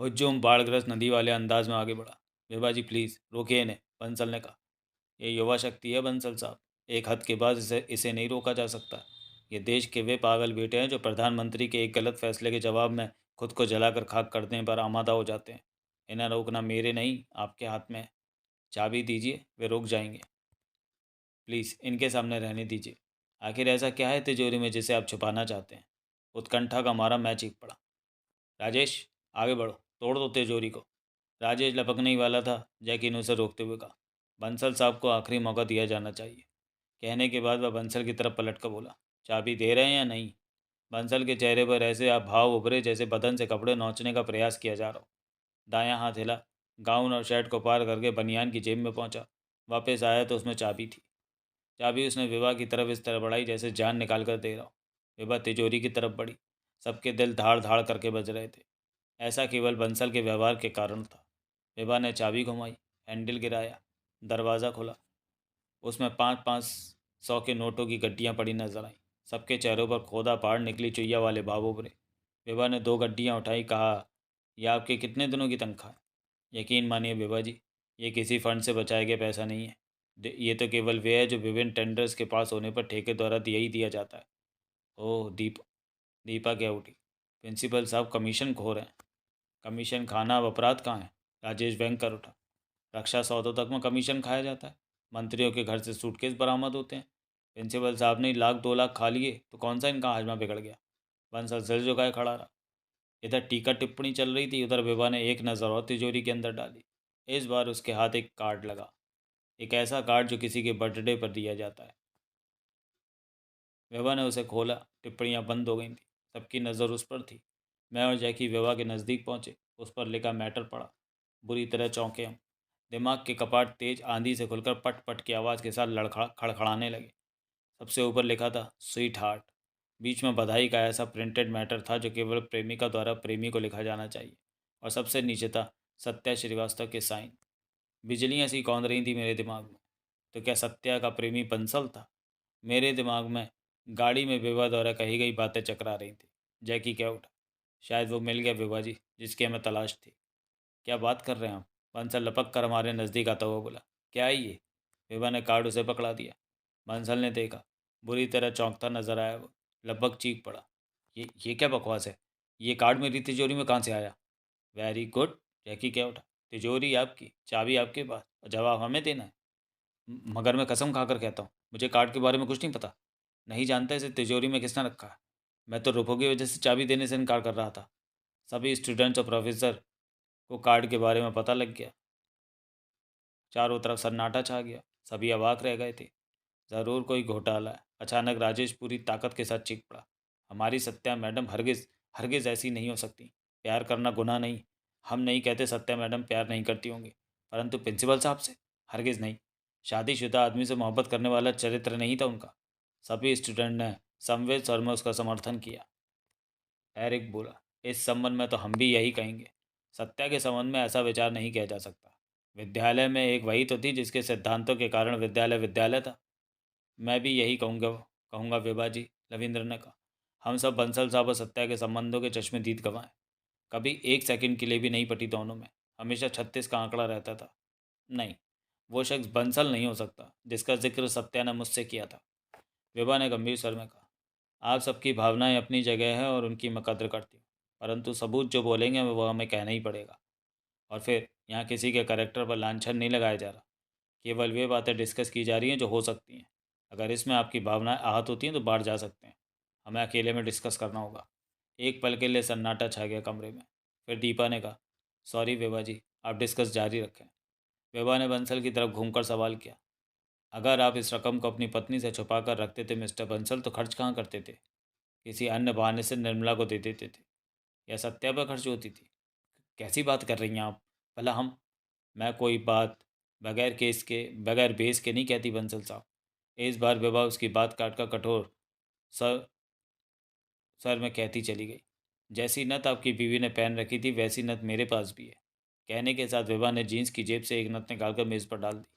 हुज्जुम बाढ़ग्रस्त नदी वाले अंदाज में आगे बढ़ा। विभा जी प्लीज़ रोकिए इन्हें, बंसल ने कहा। ये युवा शक्ति है बंसल साहब। एक हद के बाद इसे इसे नहीं रोका जा सकता। ये देश के वे पागल बेटे हैं जो प्रधानमंत्री के एक गलत फैसले के जवाब में खुद को जलाकर खाक कर देने पर आमादा हो जाते हैं। इन्हें रोकना मेरे नहीं, आपके हाथ में है। चाबी दीजिए, वे रुक जाएंगे। प्लीज़ इनके सामने रहने दीजिए। आखिर ऐसा क्या है तिजोरी में जिसे आप छुपाना चाहते हैं? उत्कंठा का मारा मैं चीख पड़ा। राजेश, आगे बढ़ो, तोड़ दो तिजोरी को। राजेश लपकने ही वाला था, जैकी ने उसे रोकते हुए कहा, बंसल साहब को आखिरी मौका दिया जाना चाहिए। कहने के बाद वह बंसल की तरफ पलट कर बोला, चाबी दे रहे हैं या नहीं? बंसल के चेहरे पर ऐसे आप भाव उभरे जैसे बदन से कपड़े नोचने का प्रयास किया जा रहा हो। दायां हाथ हिला। गाउन और शर्ट को पार करके बनियान की जेब में पहुंचा। वापस आया तो उसमें चाबी थी। चाबी उसने विभा की तरफ इस तरह बढ़ाई जैसे जान निकाल कर दे रहा हो। विभा तिजोरी की तरफ बढ़ी। सबके दिल धाड़ धाड़ करके बज रहे थे। ऐसा केवल बंसल के व्यवहार के कारण था। विभा ने चाबी घुमाई। हैंडल गिराया। दरवाज़ा खुला। उसमें 5-5 सौ के नोटों की गड्डियाँ पड़ी नजर आईं। सबके चेहरों पर खोदा पाड़ निकली चुईया वाले भाव उभरे। विभा ने 2 गड्डियाँ उठाई। कहा, यह आपके कितने दिनों की तनख्वाह है? यकीन मानिए विभा जी, ये किसी फंड से बचाया गया पैसा नहीं है। ये तो केवल वे है जो विभिन्न टेंडर्स के पास होने पर ठेके द्वारा दिया ही दिया जाता है। ओह दीपा क्या उठी। प्रिंसिपल साहब कमीशन खो रहे हैं। कमीशन खाना अब अपराध कहाँ है? राजेश व्यंग कर उठा। रक्षा सौदों तक में कमीशन खाया जाता है। मंत्रियों के घर से सूटकेस बरामद होते हैं। प्रिंसिपल साहब ने 1 लाख 2 लाख खा लिए तो कौन सा इनका हाजमा बिगड़ गया? बंसल सिर झुकाए खड़ा रहा। इधर टीका टिप्पणी चल रही थी, उधर विभा ने एक नज़र और तिजोरी के अंदर डाली। इस बार उसके हाथ एक कार्ड लगा। एक ऐसा कार्ड जो किसी के बर्थडे पर दिया जाता है। विभा ने उसे खोला। टिप्पणियाँ बंद हो गई थी। सबकी नज़र उस पर थी। मैं और जैकी विभा के नज़दीक पहुँचे। उस पर लिखा मैटर पड़ा। बुरी तरह चौंके हम। दिमाग के कपाट तेज आंधी से खुलकर पट पट की आवाज़ के साथ लड़खड़ा खड़खड़ाने लगे। सबसे ऊपर लिखा था, स्वीट हार्ट। बीच में बधाई का ऐसा प्रिंटेड मैटर था जो केवल प्रेमिका द्वारा प्रेमी को लिखा जाना चाहिए, और सबसे नीचे था सत्या श्रीवास्तव के साइन। बिजलियाँ सी कौंध रही थी मेरे दिमाग में। तो क्या सत्या का प्रेमी बंसल था? मेरे दिमाग में गाड़ी में विभा द्वारा कही गई बातें चकरा रही थी। जैकी क्या उठा। शायद वो मिल गया विभा जी जिसकी हमें तलाश थी। क्या बात कर रहे हैं आप? बंसल लपक कर हमारे नज़दीक आता हुआ बोला। क्या है ये? विभा ने कार्ड उसे पकड़ा दिया। बंसल ने देखा। बुरी तरह चौंकता नजर आया वो। लगभग चीख पड़ा। ये क्या बकवास है? ये कार्ड मेरी तिजोरी में कहाँ से आया? Very good. जैकी क्या उठा। तिजोरी आपकी, चाबी आपके पास, और जवाब हमें देना है। मगर मैं कसम खाकर कहता हूँ, मुझे कार्ड के बारे में कुछ नहीं पता। नहीं जानता इसे तिजोरी में किसने रखा है। मैं तो रुपयों की वजह से चाबी देने से इनकार कर रहा था। सभी स्टूडेंट्स और प्रोफेसर को कार्ड के बारे में पता लग गया। चारों तरफ सन्नाटा छा गया। सभी अवाक रह गए थे। ज़रूर कोई घोटाला है। अचानक राजेश पूरी ताकत के साथ चीख पड़ा। हमारी सत्या मैडम हरगिज़ हरगिज़ ऐसी नहीं हो सकती। प्यार करना गुनाह नहीं। हम नहीं कहते सत्या मैडम प्यार नहीं करती होंगी, परंतु प्रिंसिपल साहब से हरगिज़ नहीं। शादीशुदा आदमी से मोहब्बत करने वाला चरित्र नहीं था उनका। सभी स्टूडेंट ने समवेत स्वर में उसका समर्थन किया। एरिक बोला, इस संबंध में तो हम भी यही कहेंगे। सत्या के संबंध में ऐसा विचार नहीं किया जा सकता। विद्यालय में एक वही तो थी जिसके सिद्धांतों के कारण विद्यालय विद्यालय था। मैं भी यही कहूँगा कहूँगा विभा जी, रविंद्र ने कहा। हम सब बंसल साहब और सत्या के संबंधों के चश्मे-दीद गंवाए। कभी एक सेकंड के लिए भी नहीं पटी दोनों में। हमेशा 36 का आंकड़ा रहता था। नहीं, वो शख्स बंसल नहीं हो सकता जिसका जिक्र सत्या ने मुझसे किया था। विभा ने गंभीर स्वर में कहा। आप सबकी भावनाएं अपनी जगह है और उनकी मैं कद्र करती हूँ, परंतु सबूत जो बोलेंगे वो हमें कहना ही पड़ेगा। और फिर यहाँ किसी के करेक्टर पर लांछन नहीं लगाया जा रहा। केवल वे बातें डिस्कस की जा रही हैं जो हो सकती हैं। अगर इसमें आपकी भावनाएं आहत होती हैं तो बाहर जा सकते हैं। हमें अकेले में डिस्कस करना होगा। एक पल के लिए सन्नाटा छा गया कमरे में। फिर दीपा ने कहा, सॉरी विभा जी, आप डिस्कस जारी रखें। विभा ने बंसल की तरफ घूमकर सवाल किया, अगर आप इस रकम को अपनी पत्नी से छुपा कर रखते थे मिस्टर बंसल, तो खर्च कहाँ करते थे? किसी अन्य बहाने से निर्मला को दे देते थे, या सत्या पर खर्च होती थी? कैसी बात कर रही हैं आप? भला हम मैं कोई बात बगैर बेस के नहीं कहती बंसल साहब। इस बार विभा उसकी बात काट कर कठोर सर सर में कहती चली गई। जैसी नथ आपकी बीवी ने पहन रखी थी वैसी नथ मेरे पास भी है। कहने के साथ विभा ने जीन्स की जेब से एक नथ निकालकर मेज़ पर डाल दी।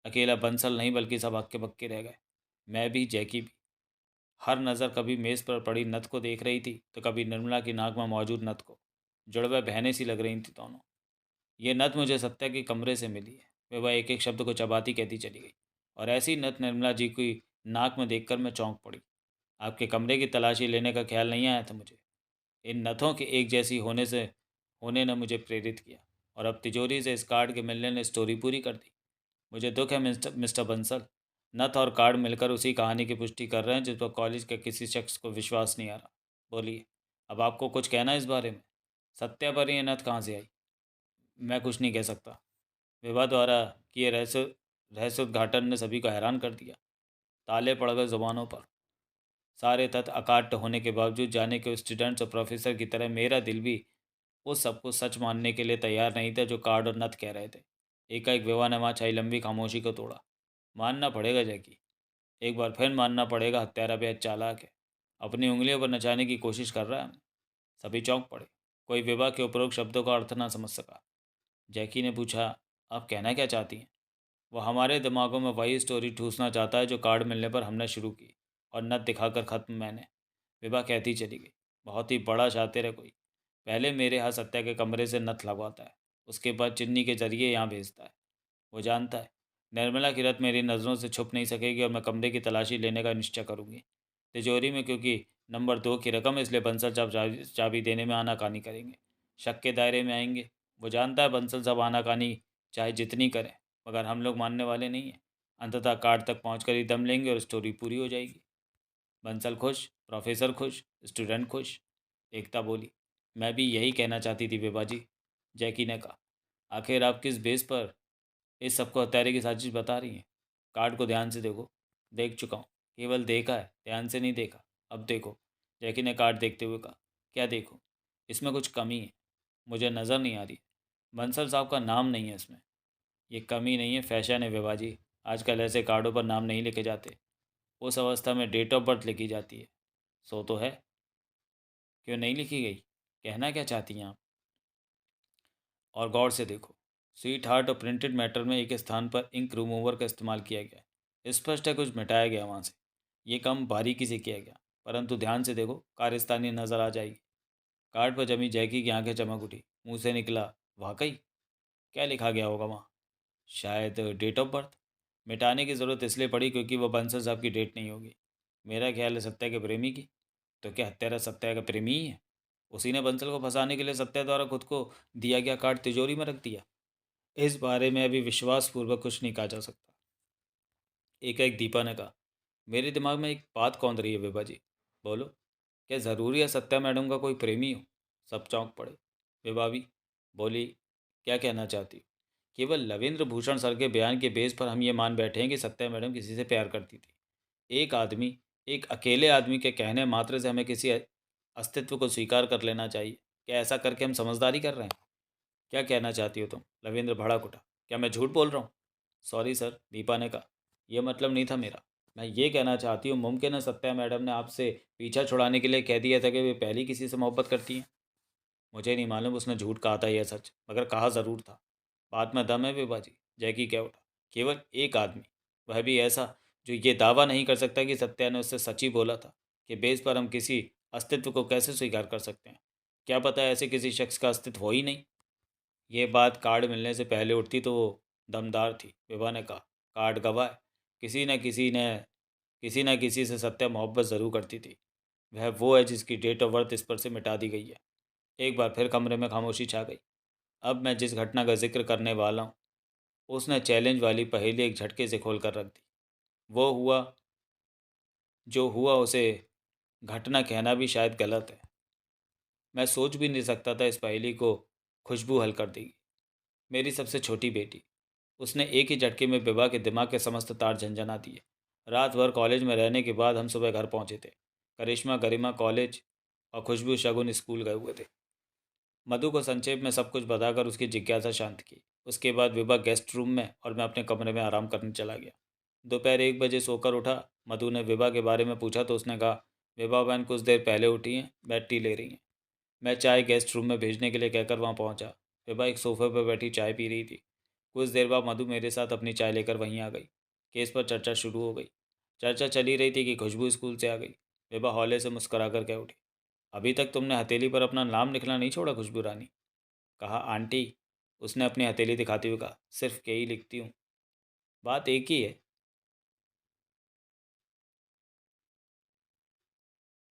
अकेला बंसल नहीं बल्कि सब हक्के बक्के रह गए। मैं भी, जैकी भी। हर नज़र कभी मेज़ पर पड़ी नथ को देख रही थी तो कभी निर्मला की नाक में मौजूद नथ को। जुड़वे बहनें सी लग रही थी दोनों। ये नथ मुझे सत्या के कमरे से मिली है। वह एक एक शब्द को चबाती कहती चली गई। और ऐसी नथ निर्मला जी की नाक में देखकर मैं चौंक पड़ी। आपके कमरे की तलाशी लेने का ख्याल नहीं आया था मुझे। इन नथों के एक जैसी होने ने मुझे प्रेरित किया। और अब तिजोरी से इस कार्ड के मिलने ने स्टोरी पूरी कर दी। मुझे दुख है मिस्टर बंसल। नथ और कार्ड मिलकर उसी कहानी की पुष्टि कर रहे हैं जिस पर कॉलेज के किसी शख्स को विश्वास नहीं आ रहा। बोलिए, अब आपको कुछ कहना है इस बारे में? सत्या पर ये नथ कहाँ से आई? मैं कुछ नहीं कह सकता। विवाह द्वारा किए रहस्योद्घाटन ने सभी को हैरान कर दिया। ताले पड़ गए जुबानों पर। सारे तथ्य अकाट्य होने के बावजूद जाने के स्टूडेंट्स और प्रोफेसर की तरह मेरा दिल भी उस सबको सच मानने के लिए तैयार नहीं था जो कार्ड और नथ कह रहे थे। एकाएक विवाह ने वहाँ छाई लंबी खामोशी को तोड़ा। मानना पड़ेगा जैकी, एक बार फिर मानना पड़ेगा, हत्यारा बेहद चालाक है। अपनी उंगलियों पर नचाने की कोशिश कर रहा है हमें। सभी चौंक पड़े। कोई विवाह के उपरोक्त शब्दों का अर्थ ना समझ सका। जैकी ने पूछा, आप कहना क्या चाहती हैं? वो हमारे दिमागों में वही स्टोरी ठूसना चाहता है जो कार्ड मिलने पर हमने शुरू की और नथ दिखाकर ख़त्म मैंने। विभा कहती चली गई, बहुत ही बड़ा शातिर है कोई। पहले मेरे यहाँ सत्या के कमरे से नथ लगवाता है, उसके बाद चिन्नी के जरिए यहाँ भेजता है। वो जानता है निर्मला की रत मेरी नज़रों से छुप नहीं सकेगी और मैं कमरे की तलाशी लेने का निश्चय करूँगी। तिजोरी में क्योंकि नंबर 2 की रकम, इसलिए बंसल साहब चाबी देने में आनाकानी करेंगे, शक के दायरे में आएंगे। वो जानता है बंसल साहब आनाकानी चाहे जितनी करें, मगर हम लोग मानने वाले नहीं हैं। अंततः कार्ड तक पहुँच कर ही दम लेंगे और स्टोरी पूरी हो जाएगी। बंसल खुश, प्रोफेसर खुश, स्टूडेंट खुश। एकता बोली, मैं भी यही कहना चाहती थी विभा जी। जैकी ने कहा, आखिर आप किस बेस पर इस सबको हत्यारे की साजिश बता रही हैं? कार्ड को ध्यान से देखो। देख चुका हूँ। केवल देखा है, ध्यान से नहीं देखा। अब देखो। जैकी ने कार्ड देखते हुए कहा, क्या देखो? इसमें कुछ कमी है, मुझे नज़र नहीं आ रही। बंसल साहब का नाम नहीं है इसमें। ये कमी नहीं है, फैशन है विभा जी। आजकल ऐसे कार्डों पर नाम नहीं लिखे जाते। उस अवस्था में डेट ऑफ बर्थ लिखी जाती है। सो तो है, क्यों नहीं लिखी गई? कहना क्या चाहती हैं आप? और गौर से देखो, स्वीट हार्ट और प्रिंटेड मैटर में एक स्थान पर इंक रिमूवर का इस्तेमाल किया गया है। स्पष्ट है कुछ मिटाया गया वहाँ से। ये काम बारीकी से किया गया, परंतु ध्यान से देखो कारस्तानी नजर आ जाएगी। कार्ड पर जमी जैकी की आंखें चमक उठी, मुंह से निकला, वाकई? क्या लिखा गया होगा वहाँ? शायद डेट ऑफ बर्थ। मिटाने की ज़रूरत इसलिए पड़ी क्योंकि वह बंसल साहब की डेट नहीं होगी। मेरा ख्याल है सत्या के प्रेमी की। तो क्या हत्यारा सत्या का प्रेमी ही है? उसी ने बंसल को फंसाने के लिए सत्या द्वारा खुद को दिया गया कार्ड तिजोरी में रख दिया। इस बारे में अभी विश्वासपूर्वक कुछ नहीं कहा जा सकता। एकाएक दीपा ने कहा, मेरे दिमाग में एक बात कौंध रही है विभा जी। बोलो। क्या ज़रूरी है सत्या मैडम का कोई प्रेमी हो? सब चौंक पड़े। विभा भी बोली, क्या कहना चाहती हो? केवल लवेंद्र भूषण सर के बयान के बेस पर हम ये मान बैठे हैं कि सत्या मैडम किसी से प्यार करती थी। एक आदमी, एक अकेले आदमी के कहने मात्र से हमें किसी अस्तित्व को स्वीकार कर लेना चाहिए। क्या ऐसा करके हम समझदारी कर रहे हैं? क्या कहना चाहती हो तुम? लवेंद्र भड़क उठा। क्या मैं झूठ बोल रहा हूँ? सॉरी सर, दीपा ने कहा, यह मतलब नहीं था मेरा। मैं ये कहना चाहती हूँ, मुमकिन है सत्या मैडम ने आपसे पीछा छुड़ाने के लिए कह दिया था कि वे पहले किसी से मोहब्बत करती हैं। मुझे नहीं मालूम उसने झूठ कहा था या सच, मगर कहा ज़रूर था। बात में दम है विभाजी। जैकी कह उठा। केवल एक आदमी, वह भी ऐसा जो ये दावा नहीं कर सकता कि सत्या ने उससे सच ही बोला था, कि बेस पर हम किसी अस्तित्व को कैसे स्वीकार कर सकते हैं? क्या पता ऐसे किसी शख्स का अस्तित्व हो ही नहीं। ये बात कार्ड मिलने से पहले उठती तो वो दमदार थी। विभा ने कहा, कार्ड गवाह है। किसी न किसी से सत्या मोहब्बत ज़रूर करती थी। वह वो है जिसकी डेट ऑफ बर्थ इस पर से मिटा दी गई है। एक बार फिर कमरे में खामोशी छा गई। अब मैं जिस घटना का जिक्र करने वाला हूँ, उसने चैलेंज वाली पहेली एक झटके से खोल कर रख दी। वो हुआ जो हुआ उसे घटना कहना भी शायद गलत है। मैं सोच भी नहीं सकता था इस पहेली को खुशबू हल कर देगी। मेरी सबसे छोटी बेटी। उसने एक ही झटके में विभा के दिमाग के समस्त तार झंझना दिए। रात भर कॉलेज में रहने के बाद हम सुबह घर पहुंचे थे। करिश्मा गरिमा कॉलेज और खुशबू शगुन स्कूल गए हुए थे। मधु को संक्षेप में सब कुछ बताकर उसकी जिज्ञासा शांत की। उसके बाद विभा गेस्ट रूम में और मैं अपने कमरे में आराम करने चला गया। दोपहर 1 बजे सोकर उठा। मधु ने विभा के बारे में पूछा तो उसने कहा, विभा बहन कुछ देर पहले उठी हैं, बेड टी ले रही हैं। मैं चाय गेस्ट रूम में भेजने के लिए कहकर वहाँ पहुँचा। विभा एक सोफे पर बैठी चाय पी रही थी। कुछ देर बाद मधु मेरे साथ अपनी चाय लेकर वहीं आ गई। केस पर चर्चा शुरू हो गई। चर्चा चली रही थी कि खुशबू स्कूल से आ गई। विभा हौले से मुस्कुरा कर कह उठी, अभी तक तुमने हथेली पर अपना नाम लिखना नहीं छोड़ा खुशबू रानी? कहा, आंटी। उसने अपनी हथेली दिखाते हुए कहा, सिर्फ के ही लिखती हूँ। बात एक ही है।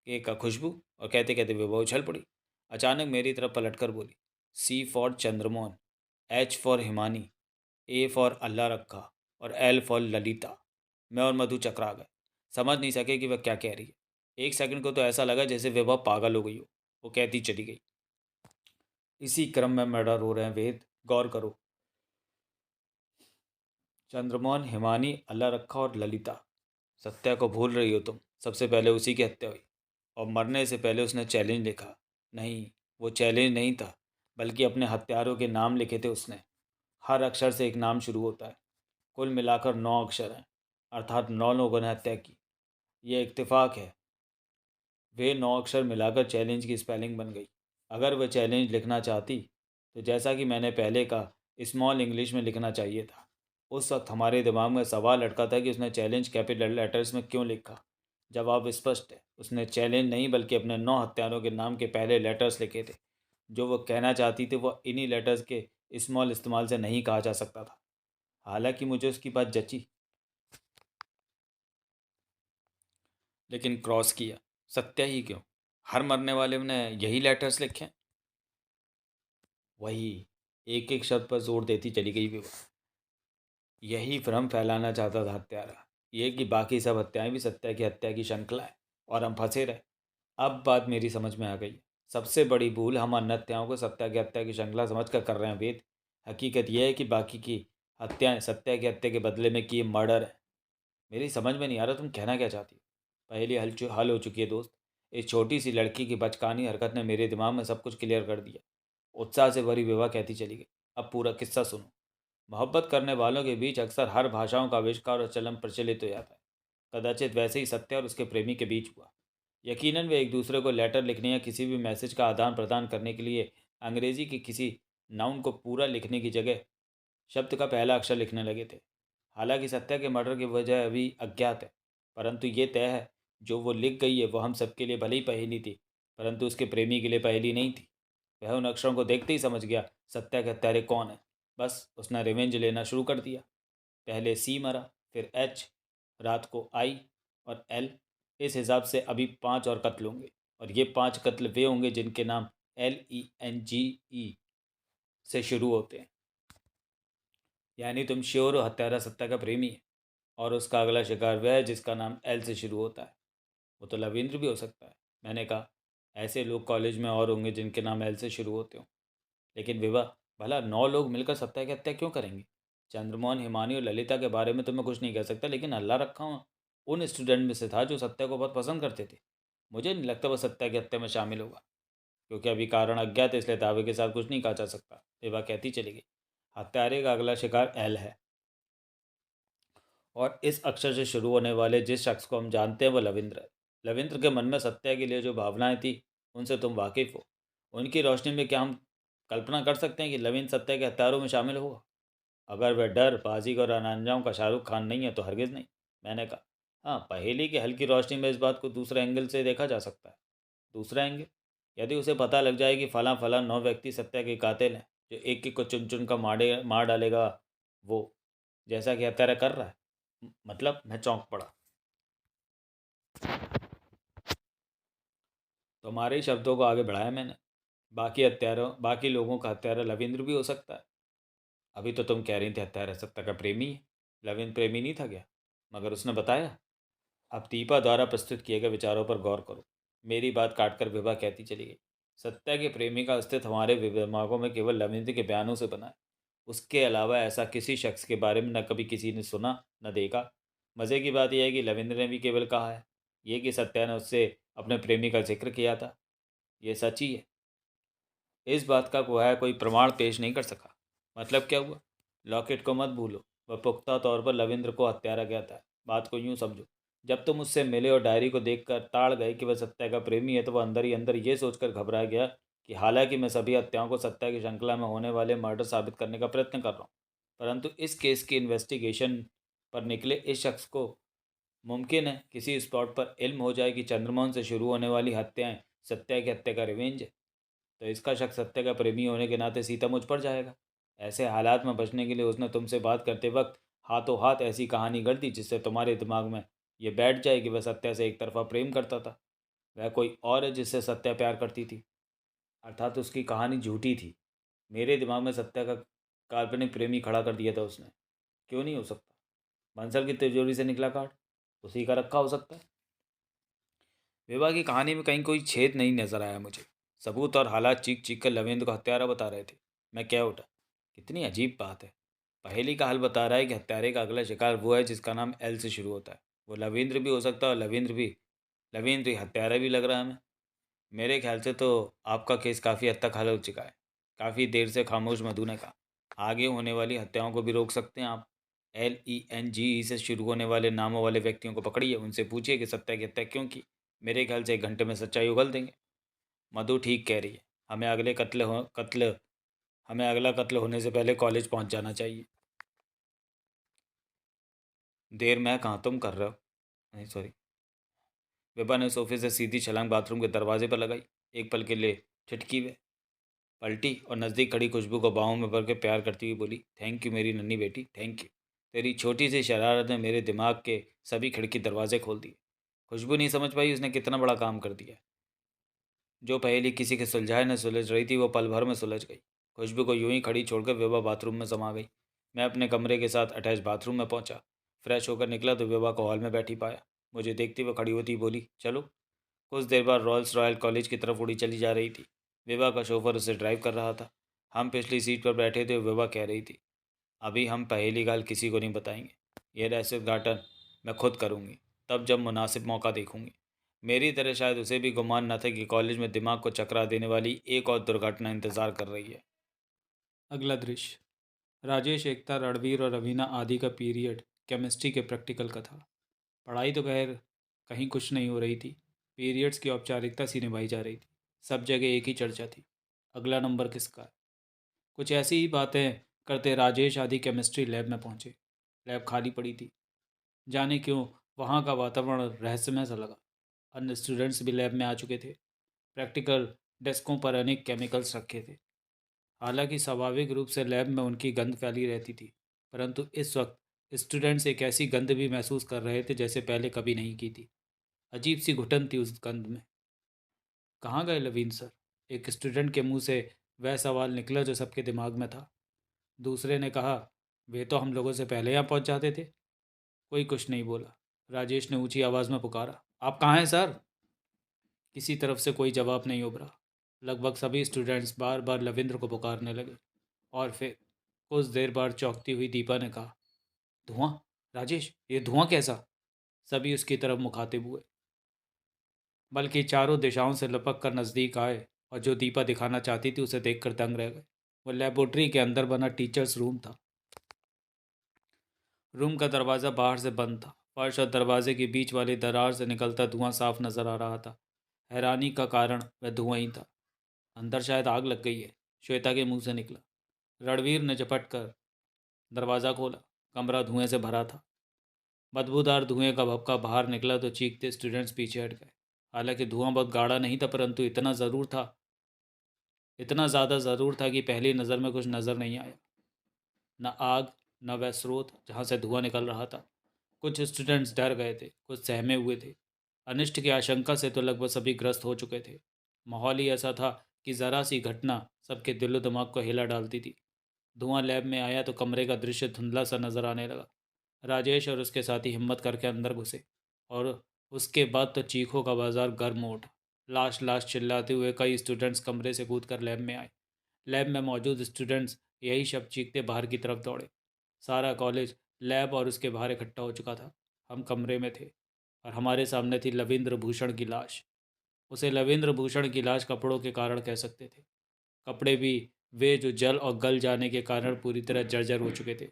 कि का खुशबू। और कहते कहते विभा उछल पड़ी। अचानक मेरी तरफ पलटकर बोली, C for Chandramohan, H for Himani, A for Allah Rakha और एल फॉर ललिता। मैं और मधु चकरा गए। समझ नहीं सके कि वह क्या कह रही है। एक सेकंड को तो ऐसा लगा जैसे विभा पागल हो गई हो। वो कहती चली गई, इसी क्रम में मर्डर हो रहे हैं वेद, गौर करो। चंद्रमोहन, हिमानी, अल्लाह रखा और ललिता। सत्या को भूल रही हो तुम। सबसे पहले उसी की हत्या हुई और मरने से पहले उसने चैलेंज लिखा। नहीं, वो चैलेंज नहीं था, बल्कि अपने हत्यारों के नाम लिखे थे उसने। हर अक्षर से एक नाम शुरू होता है। कुल मिलाकर 9 अक्षर हैं, अर्थात 9 लोगों ने हत्या की। यह इत्तेफाक है। वे 9 अक्षर मिलाकर चैलेंज की स्पेलिंग बन गई। अगर वह चैलेंज लिखना चाहती तो जैसा कि मैंने पहले कहा, स्मॉल इंग्लिश में लिखना चाहिए था। उस वक्त हमारे दिमाग में सवाल अटका था कि उसने चैलेंज कैपिटल लेटर्स में क्यों लिखा। जवाब स्पष्ट है, उसने चैलेंज नहीं बल्कि अपने 9 हत्यारों के नाम के पहले लेटर्स लिखे थे। जो वो कहना चाहती थी वह इन्हीं लेटर्स के स्मॉल इस्तेमाल से नहीं कहा जा सकता था। हालांकि मुझे उसकी बात जची, लेकिन क्रॉस किया। सत्या ही क्यों? हर मरने वाले ने यही लेटर्स लिखे हैं। वही। एक एक शब्द पर जोर देती चली गई विभा। यही भ्रम फैलाना चाहता था हत्यारा, ये कि बाकी सब हत्याएं भी सत्या की हत्या की श्रृंखला है और हम फंसे रहे। अब बात मेरी समझ में आ गई। सबसे बड़ी भूल हम अन्य हत्याओं को सत्या की हत्या की श्रृंखला समझ कर रहे हैं वेद। हकीकत यह है कि बाकी की हत्याएं सत्या की हत्या के बदले में किए मर्डर है। मेरी समझ में नहीं आ रहा तुम कहना क्या चाहती हो। पहली हल हो चुकी है दोस्त। इस छोटी सी लड़की की बचकानी हरकत ने मेरे दिमाग में सब कुछ क्लियर कर दिया। उत्साह से भरी विवाह कहती चली गई, अब पूरा किस्सा सुनो। मोहब्बत करने वालों के बीच अक्सर हर भाषाओं का आविष्कार और चलन प्रचलित हो जाता है। कदाचित वैसे ही सत्य और उसके प्रेमी के बीच हुआ। यकीनन वे एक दूसरे को लेटर लिखने या किसी भी मैसेज का आदान प्रदान करने के लिए अंग्रेजी के किसी नाउन को पूरा लिखने की जगह शब्द का पहला अक्षर लिखने लगे थे। हालांकि सत्या के मर्डर की वजह अभी अज्ञात है, परंतु ये तय है जो वो लिख गई है वो हम सबके लिए भले ही पहेली थी, परंतु उसके प्रेमी के लिए पहेली नहीं थी। वह उन अक्षरों को देखते ही समझ गया सत्या के हत्यारे कौन है। बस उसने रिवेंज लेना शुरू कर दिया। पहले सी मरा, फिर एच, रात को आई और एल। इस हिसाब से अभी 5 और कत्ल होंगे, और ये 5 कत्ल वे होंगे जिनके नाम LENGE से शुरू होते हैं। यानी तुम श्योर हो हत्यारा सत्ता का प्रेमी है, और उसका अगला शिकार वह है जिसका नाम एल से शुरू होता है। वो तो लविंद्र भी हो सकता है। मैंने कहा, ऐसे लोग कॉलेज में और होंगे जिनके नाम एल से शुरू होते हो। लेकिन विवाह, भला 9 लोग मिलकर सत्या की हत्या क्यों करेंगे? चंद्रमोहन, हिमानी और ललिता के बारे में तो मैं कुछ नहीं कह सकता, लेकिन अल्लाह रखा हूँ उन स्टूडेंट में से था जो सत्या को बहुत पसंद करते थे। मुझे नहीं लगता वह सत्या की हत्या में शामिल होगा। क्योंकि अभी कारण अज्ञात है, इसलिए दावे के साथ कुछ नहीं कहा जा सकता। विवाह कहती चली गई, हत्यारे का अगला शिकार एल है, और इस अक्षर से शुरू होने वाले जिस शख्स को हम जानते हैं वो लविंद्र है। लविंद्र के मन में सत्या के लिए जो भावनाएं थी उनसे तुम वाकिफ हो। उनकी रोशनी में क्या हम कल्पना कर सकते हैं कि लविंद्र सत्या के हत्यारों में शामिल होगा? अगर वह डर, बाजीगर और अंजाम का शाहरुख खान नहीं है तो हरगिज नहीं। मैंने कहा, हाँ, पहेली की हल्की रोशनी में इस बात को दूसरे एंगल से देखा जा सकता है। दूसरा एंगल? यदि उसे पता लग जाए कि फला फला 9 व्यक्ति सत्या के कातिल हैं, जो एक एक को चुन चुन कर मार डालेगा, वो जैसा कि हत्यारा कर रहा है। मतलब मैं चौंक पड़ा। तुम्हारे ही शब्दों को आगे बढ़ाया मैंने। बाकी लोगों का हत्यारा लविंद्र भी हो सकता है। अभी तो तुम कह रही थी हत्यारा सत्ता का प्रेमी है। लविंद्र प्रेमी नहीं था क्या? मगर उसने बताया। अब दीपा द्वारा प्रस्तुत किए गए विचारों पर गौर करो। मेरी बात काटकर विभा कहती चली गई, सत्या के प्रेमी का अस्तित्व हमारे दिमागों में केवल लविंद्र के बयानों से बना है। उसके अलावा ऐसा किसी शख्स के बारे में न कभी किसी ने सुना, न देखा। मज़े की बात यह है कि लविंद्र ने भी केवल कहा है ये कि सत्या ने उससे अपने प्रेमी का जिक्र किया था। ये सच ही है। इस बात का वह कोई प्रमाण पेश नहीं कर सका। मतलब क्या हुआ? लॉकेट को मत भूलो, वह पुख्ता तौर पर लविंद्र को हत्यारा गया था। बात को यूं समझो, जब तुम उससे मिले और डायरी को देखकर ताड़ गए कि वह सत्या का प्रेमी है, तो वह अंदर ही अंदर ये सोचकर घबरा गया कि हालांकि मैं सभी हत्याओं को सत्या की श्रृंखला में होने वाले मर्डर साबित करने का प्रयत्न कर रहा हूँ, परंतु इस केस की इन्वेस्टिगेशन पर निकले इस शख्स को मुमकिन है किसी स्पॉट पर इल्म हो जाए कि चंद्रमोहन से शुरू होने वाली हत्याएं सत्या की हत्या का रिवेंज है। तो इसका शक सत्य का प्रेमी होने के नाते सीता मुझ पर जाएगा। ऐसे हालात में बचने के लिए उसने तुमसे बात करते वक्त हाथों हाथ ऐसी कहानी गढ़ दी जिससे तुम्हारे दिमाग में ये बैठ जाए कि वह सत्या से एक तरफा प्रेम करता था। वह कोई और है जिससे सत्या प्यार करती थी, अर्थात उसकी कहानी झूठी थी। मेरे दिमाग में सत्या का काल्पनिक प्रेमी खड़ा कर दिया था उसने। क्यों नहीं हो सकता? बंसल की तिजोरी से निकला कार्ड उसी का रखा हो सकता है। विवाह की कहानी में कहीं कोई छेद नहीं नजर आया मुझे। सबूत और हालात चीख चीख कर लवेंद्र को हत्यारा बता रहे थे। मैं क्या उठा, कितनी अजीब बात है। पहेली का हल बता रहा है कि हत्यारे का अगला शिकार वो है जिसका नाम एल से शुरू होता है। वो लवेंद्र भी हो सकता है, और लवेंद्र ही हत्यारा भी लग रहा है हमें। मेरे ख्याल से तो आपका केस काफ़ी हद तक हल हो चुका है। काफ़ी देर से खामोश मधु ने कहा, आगे होने वाली हत्याओं को भी रोक सकते हैं आप। LENGE से शुरू होने वाले नामों वाले व्यक्तियों को पकड़िए, उनसे पूछिए कि सत्या की हत्या क्यों की। मेरे ख्याल से 1 घंटे में सच्चाई उगल देंगे। मधु ठीक कह रही है। हमें अगला कत्ल होने से पहले कॉलेज पहुंच जाना चाहिए। देर मैं कहाँ, तुम कर रहे हो। नहीं, सॉरी। विभा ने सोफे से सीधी छलांग बाथरूम के दरवाजे पर लगाई। एक पल के लिए ठिठकी वे पलटी और नज़दीक खड़ी खुशबू को बाहों में भर के प्यार करती हुई बोली, थैंक यू मेरी नन्ही बेटी, थैंक यू। तेरी छोटी सी शरारत ने मेरे दिमाग के सभी खिड़की दरवाजे खोल दिए। खुशबू नहीं समझ पाई उसने कितना बड़ा काम कर दिया। जो पहेली किसी के सुलझाए न सुलझ रही थी वो पल भर में सुलझ गई। खुशबू को यूं ही खड़ी छोड़कर विभा बाथरूम में समा गई। मैं अपने कमरे के साथ अटैच बाथरूम में पहुंचा। फ्रेश होकर निकला तो विभा को हॉल में बैठी पाया। मुझे देखती हुए खड़ी होती बोली, चलो। कुछ देर बाद रॉयल्स रॉयल कॉलेज की तरफ उड़ी चली जा रही थी। विभा का शोफर उसे ड्राइव कर रहा था। हम पिछली सीट पर बैठे थे। विभा कह रही थी, अभी हम पहेली का हल किसी को नहीं बताएंगे। यह रहस्य उद्घाटन मैं खुद करूंगी, तब जब मुनासिब मौका देखूंगी। मेरी तरह शायद उसे भी गुमान न था कि कॉलेज में दिमाग को चकरा देने वाली एक और दुर्घटना इंतजार कर रही है। अगला दृश्य, राजेश, एकता, रणवीर और रवीना आदि का पीरियड केमिस्ट्री के प्रैक्टिकल का था। पढ़ाई तो खैर कहीं कुछ नहीं हो रही थी। पीरियड्स की औपचारिकता सी निभाई जा रही थी। सब जगह एक ही चर्चा थी, अगला नंबर किसका है। कुछ ऐसी ही बातें करते राजेश आदि केमिस्ट्री लैब में पहुंचे। लैब खाली पड़ी थी। जाने क्यों वहाँ का वातावरण रहस्यमय सा लगा। अन्य स्टूडेंट्स भी लैब में आ चुके थे। प्रैक्टिकल डेस्कों पर अनेक केमिकल्स रखे थे। हालांकि स्वाभाविक रूप से लैब में उनकी गंध फैली रहती थी, परंतु इस वक्त स्टूडेंट्स एक ऐसी गंध भी महसूस कर रहे थे जैसे पहले कभी नहीं की थी। अजीब सी घुटन थी उस गंध में। कहाँ गए लवीन सर? एक स्टूडेंट के मुंह से वह सवाल निकला जो सबके दिमाग में था। दूसरे ने कहा, वे तो हम लोगों से पहले यहाँ पहुँच जाते थे। कोई कुछ नहीं बोला। राजेश ने ऊंची आवाज़ में पुकारा, आप कहाँ हैं सर? किसी तरफ से कोई जवाब नहीं उभरा। लगभग सभी स्टूडेंट्स बार बार लविंद्र को पुकारने लगे। और फिर कुछ देर बाद चौंकती हुई दीपा ने कहा, धुआं? राजेश, ये धुआं कैसा? सभी उसकी तरफ मुखातिब हुए, बल्कि चारों दिशाओं से लपक कर नज़दीक आए और जो दीपा दिखाना चाहती थी उसे देखकर दंग रह गए। वो लेबोरेटरी के अंदर बना टीचर्स रूम था। रूम का दरवाज़ा बाहर से बंद था। फर्श और दरवाजे के बीच वाली दरार से निकलता धुआं साफ नजर आ रहा था। हैरानी का कारण वह धुआं ही था। अंदर शायद आग लग गई है, श्वेता के मुंह से निकला। रणवीर ने झपट कर दरवाज़ा खोला। कमरा धुएं से भरा था। बदबूदार धुएं का भपका बाहर निकला तो चीखते स्टूडेंट्स पीछे हट गए। हालांकि धुआं बहुत गाढ़ा नहीं था, परंतु इतना ज़्यादा ज़रूर था कि पहली नज़र में कुछ नज़र नहीं आया। न आग, न वह स्रोत जहाँ से धुआं निकल रहा था। कुछ स्टूडेंट्स डर गए थे, कुछ सहमे हुए थे। अनिष्ट की आशंका से तो लगभग सभी ग्रस्त हो चुके थे। माहौल ही ऐसा था कि ज़रा सी घटना सबके दिलो दिमाग को हिला डालती थी। धुआं लैब में आया तो कमरे का दृश्य धुंधला सा नजर आने लगा। राजेश और उसके साथी हिम्मत करके अंदर घुसे और उसके बाद तो चीखों का बाजार गर्म हो उठा। लाश लाश चिल्लाते हुए कई स्टूडेंट्स कमरे से कूदकर लैब में आए। लैब में मौजूद स्टूडेंट्स यही शब्द चीखते बाहर की तरफ दौड़े। सारा कॉलेज लैब और उसके बाहर इकट्ठा हो चुका था। हम कमरे में थे और हमारे सामने थी लविंद्र भूषण की लाश। उसे लविंद्र भूषण की लाश कपड़ों के कारण कह सकते थे। कपड़े भी वे जो जल और गल जाने के कारण पूरी तरह जर्जर हो चुके थे।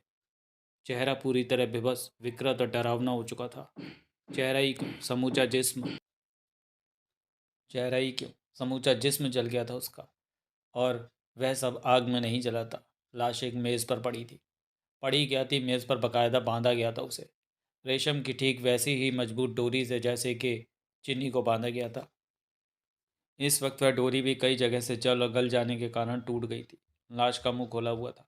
चेहरा पूरी तरह बेबस, विकृत और डरावना हो चुका था। चेहरा ही क्यों, समूचा जिस्म चेहरा ही क्यों, समूचा जिस्म जल गया था उसका। और वह सब आग में नहीं जला था। लाश एक मेज़ पर पड़ी थी। पड़ी क्या थी, मेज़ पर बकायदा बांधा गया था उसे, रेशम की ठीक वैसी ही मजबूत डोरी से जैसे कि चीनी को बांधा गया था। इस वक्त वह डोरी भी कई जगह से जल और गल जाने के कारण टूट गई थी। लाश का मुंह खोला हुआ था।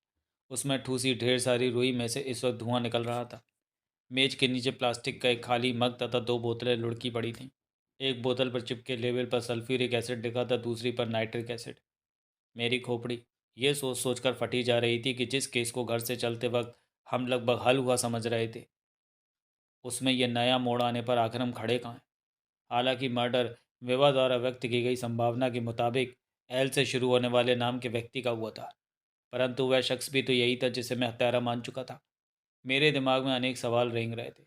उसमें ठूसी ढेर सारी रुई में से इस वक्त धुआं निकल रहा था। मेज के नीचे प्लास्टिक का एक खाली मग तथा दो बोतलें लुढ़की पड़ी थीं। एक बोतल पर चिपके लेबल पर सल्फ्यूरिक एसिड लिखा था, दूसरी पर नाइट्रिक एसिड। मेरी खोपड़ी ये सोच सोच कर फटी जा रही थी कि जिस केस को घर से चलते वक्त हम लगभग हल हुआ समझ रहे थे, उसमें यह नया मोड़ आने पर आखिर हम खड़े कहाँ हैं। हालांकि मर्डर विवाह द्वारा व्यक्त की गई संभावना के मुताबिक एल से शुरू होने वाले नाम के व्यक्ति का हुआ था, परंतु वह शख्स भी तो यही था जिसे मैं हत्यारा मान चुका था। मेरे दिमाग में अनेक सवाल रेंग रहे थे।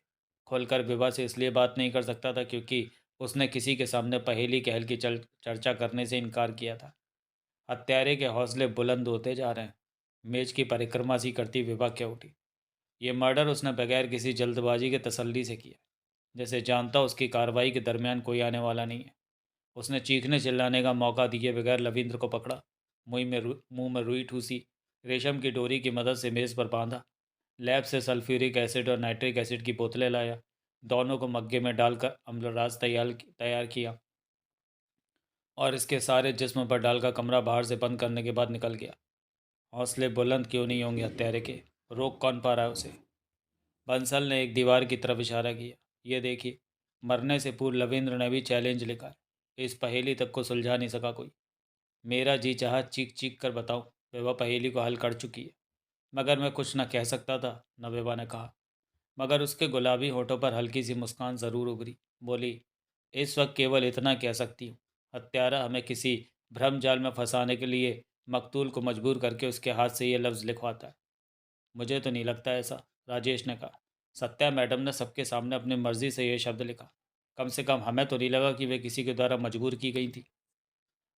खुलकर विवाह से इसलिए बात नहीं कर सकता था क्योंकि उसने किसी के सामने पहेली कहल की चर्चा करने से इनकार किया था। हत्यारे के हौसले बुलंद होते जा रहे हैं। मेज की परिक्रमा सी करती विभा क्या उठी। ये मर्डर उसने बगैर किसी जल्दबाजी के तसल्ली से किया, जैसे जानता उसकी कार्रवाई के दरमियान कोई आने वाला नहीं है। उसने चीखने चिल्लाने का मौका दिए बगैर लविंद्र को पकड़ा, मुंह में रुई ठूसी, रेशम की डोरी की मदद से मेज़ पर बांधा, लैब से सल्फ्यूरिक एसिड और नाइट्रिक एसिड की बोतलें लाया, दोनों को मग्गे में डालकर अम्लराज तैयार किया और इसके सारे जिस्म पर डालकर कमरा बाहर से बंद करने के बाद निकल गया। हौसले बुलंद क्यों नहीं होंगे हत्यारे के? रोक कौन पा रहा है उसे? बंसल ने एक दीवार की तरफ इशारा किया। ये देखिए, मरने से पूर्व लविंद्र ने भी चैलेंज लिखा है। इस पहेली तक को सुलझा नहीं सका कोई। मेरा जी चाहा चीख चीख कर बताऊं, वह पहेली को हल कर चुकी है। मगर मैं कुछ न कह सकता था, नवेबा ने कहा। मगर उसके गुलाबी होठों पर हल्की सी मुस्कान ज़रूर उभरी। बोली, इस वक्त केवल इतना कह सकती हूँ, हत्यारा हमें किसी भ्रम जाल में फंसाने के लिए मकतूल को मजबूर करके उसके हाथ से ये लफ्ज़ लिखवाता है। मुझे तो नहीं लगता ऐसा, राजेश ने कहा। सत्या मैडम ने सबके सामने अपनी मर्जी से यह शब्द लिखा। कम से कम हमें तो नहीं लगा कि वे किसी के द्वारा मजबूर की गई थी।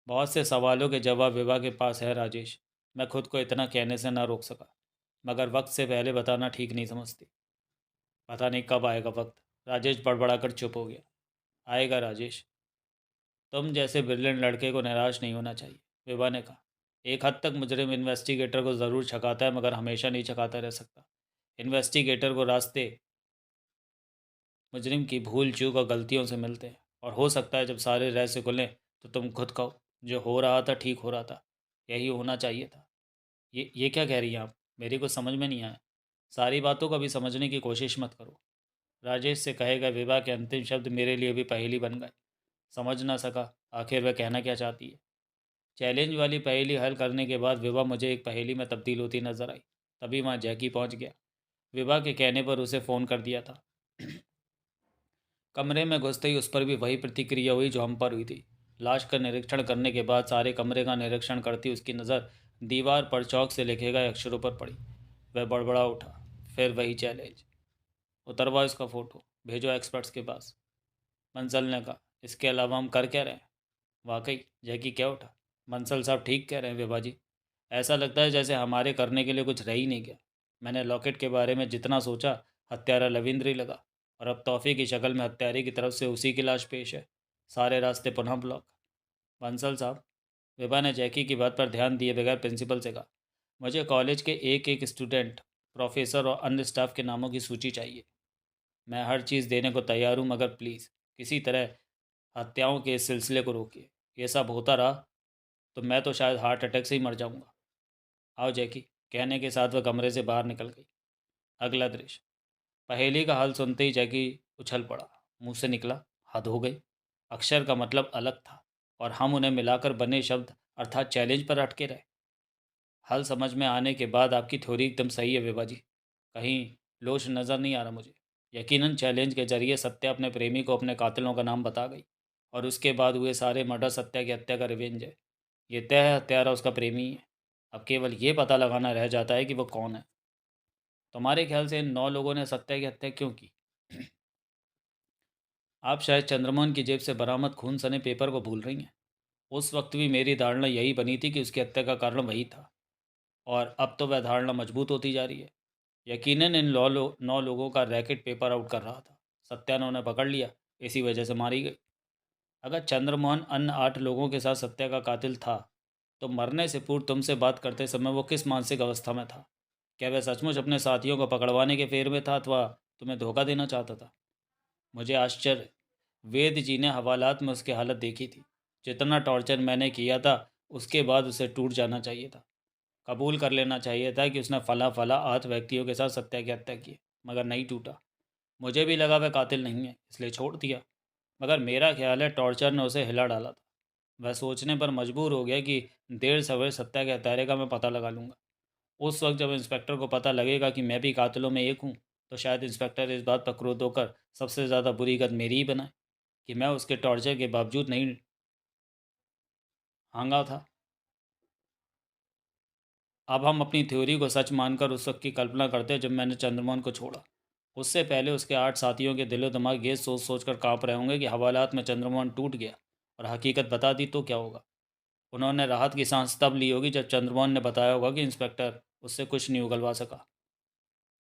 बहुत से सवालों के जवाब विभा के पास है राजेश। मैं खुद को इतना कहने से ना रोक सका, मगर वक्त से पहले बताना ठीक नहीं समझती। पता नहीं कब आएगा वक्त। राजेश बड़बड़ा कर चुप हो गया। आएगा राजेश, तुम जैसे ब्रिलियंट लड़के को निराश नहीं होना चाहिए, विभा ने कहा। एक हद तक मुजरिम इन्वेस्टिगेटर को ज़रूर छकाता है, मगर हमेशा नहीं छकाता रह सकता। इन्वेस्टिगेटर को रास्ते मुजरिम की भूल चूक और गलतियों से मिलते हैं, और हो सकता है जब सारे रहस्य खुलें तो तुम खुद कहो जो हो रहा था ठीक हो रहा था, यही होना चाहिए था। ये क्या कह रही हैं आप? मेरी कुछ समझ में नहीं आया। सारी बातों को अभी समझने की कोशिश मत करो। राजेश से कहे गए विवाह के अंतिम शब्द मेरे लिए भी पहेली बन गए। समझ ना सका आखिर वह कहना क्या चाहती है। चैलेंज वाली पहेली हल करने के बाद विभा मुझे एक पहेली में तब्दील होती नजर आई। तभी वहाँ जैकी पहुँच गया। विभा के कहने पर उसे फ़ोन कर दिया था। कमरे में घुसते ही उस पर भी वही प्रतिक्रिया हुई जो हम पर हुई थी। लाश का निरीक्षण करने के बाद सारे कमरे का निरीक्षण करती उसकी नज़र दीवार पर चौक से लिखे गए अक्षरों पर पड़ी। वह बड़बड़ा उठा। फिर वही चैलेंज। उतरवाओ इसका फ़ोटो, भेजो एक्सपर्ट्स के पास। बंसल ने कहा, इसके अलावा हम कर क्या रहे हैं? वाकई जैकी क्या उठा। बंसल साहब ठीक कह रहे हैं विभा जी। ऐसा लगता है जैसे हमारे करने के लिए कुछ रह ही नहीं गया। मैंने लॉकेट के बारे में जितना सोचा, हत्यारा लविंद्र ही लगा, और अब तोहफे की शक्ल में हत्यारे की तरफ से उसी की लाश पेश है। सारे रास्ते पुनः ब्लॉक। बंसल साहब, विभा ने जैकी की बात पर ध्यान दिए बगैर प्रिंसिपल से कहा, मुझे कॉलेज के एक एक स्टूडेंट, प्रोफेसर और अन्य स्टाफ के नामों की सूची चाहिए। मैं हर चीज़ देने को तैयार हूँ, मगर प्लीज़ किसी तरह हत्याओं के इस सिलसिले को रोकिए। ये सब होता रहा तो मैं तो शायद हार्ट अटैक से ही मर जाऊंगा। आओ जैकी, कहने के साथ वह कमरे से बाहर निकल गई। अगला दृश्य। पहेली का हल सुनते ही जैकी उछल पड़ा। मुंह से निकला, हद हो गई। अक्षर का मतलब अलग था और हम उन्हें मिलाकर बने शब्द अर्थात चैलेंज पर अटके रहे। हल समझ में आने के बाद आपकी थ्योरी एकदम सही है विभा जी। कहीं लोच नज़र नहीं आ रहा मुझे। यकीनन चैलेंज के जरिए सत्या अपने प्रेमी को अपने कातिलों का नाम बता गई, और उसके बाद हुए सारे मर्डर सत्या की हत्या का रिवेंज है। ये तय है हत्यारा उसका प्रेमी ही है। अब केवल ये पता लगाना रह जाता है कि वो कौन है। तुम्हारे ख्याल से इन 9 लोगों ने सत्या की हत्या क्यों की? आप शायद चंद्रमोहन की जेब से बरामद खून सने पेपर को भूल रही हैं। उस वक्त भी मेरी धारणा यही बनी थी कि उसकी हत्या का कारण वही था, और अब तो वह धारणा मजबूत होती जा रही है। यकीनन इन 9 लोगों का रैकेट पेपर आउट कर रहा था। सत्या ने उन्हें पकड़ लिया, इसी वजह से मारी गई। अगर चंद्रमोहन अन्य 8 लोगों के साथ सत्या का कातिल था, तो मरने से पूर्व तुमसे बात करते समय वो किस मानसिक अवस्था में था? क्या वह सचमुच अपने साथियों को पकड़वाने के फेर में था, अथवा तुम्हें धोखा देना चाहता था? मुझे आश्चर्य। वेद जी ने हवालात में उसकी हालत देखी थी। जितना टॉर्चर मैंने किया था, उसके बाद उसे टूट जाना चाहिए था। कबूल कर लेना चाहिए था कि उसने फला फला 8 व्यक्तियों के साथ सत्या की हत्या की, मगर नहीं टूटा। मुझे भी लगा वह कातिल नहीं है, इसलिए छोड़ दिया। मगर मेरा ख्याल है टॉर्चर ने उसे हिला डाला था। वह सोचने पर मजबूर हो गया कि देर सवेर सत्या के हत्यारे का मैं पता लगा लूँगा। उस वक्त जब इंस्पेक्टर को पता लगेगा कि मैं भी कातिलों में एक हूँ, तो शायद इंस्पेक्टर इस बात पर क्रोध होकर सबसे ज़्यादा बुरी गत मेरी ही बनाए कि मैं उसके टॉर्चर के बावजूद नहीं भांगा था। अब हम अपनी थ्योरी को सच मानकर उस वक्त की कल्पना करते हैं जब मैंने चंद्रमोहन को छोड़ा। उससे पहले उसके 8 साथियों के दिलो दिमाग ये सोच सोच कर काँप रहे होंगे कि हवालात में चंद्रमोहन टूट गया और हकीकत बता दी तो क्या होगा। उन्होंने राहत की सांस तब ली होगी जब चंद्रमोहन ने बताया होगा कि इंस्पेक्टर उससे कुछ नहीं उगलवा सका।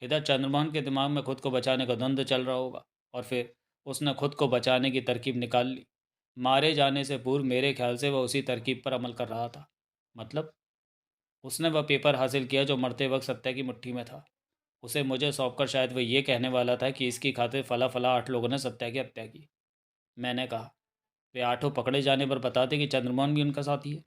इधर चंद्रमोहन के दिमाग में खुद को बचाने का द्वंद्व चल रहा होगा, और फिर उसने खुद को बचाने की तरकीब निकाल ली। मारे जाने से पूर्व मेरे ख्याल से वह उसी तरकीब पर अमल कर रहा था। मतलब उसने वह पेपर हासिल किया जो मरते वक्त सत्या की मुट्ठी में था। उसे मुझे सौंपकर शायद वह ये कहने वाला था कि इसकी खातिर फला फला 8 लोगों ने सत्या की हत्या की। मैंने कहा, वे आठों पकड़े जाने पर बताते कि चंद्रमोहन भी उनका साथी है।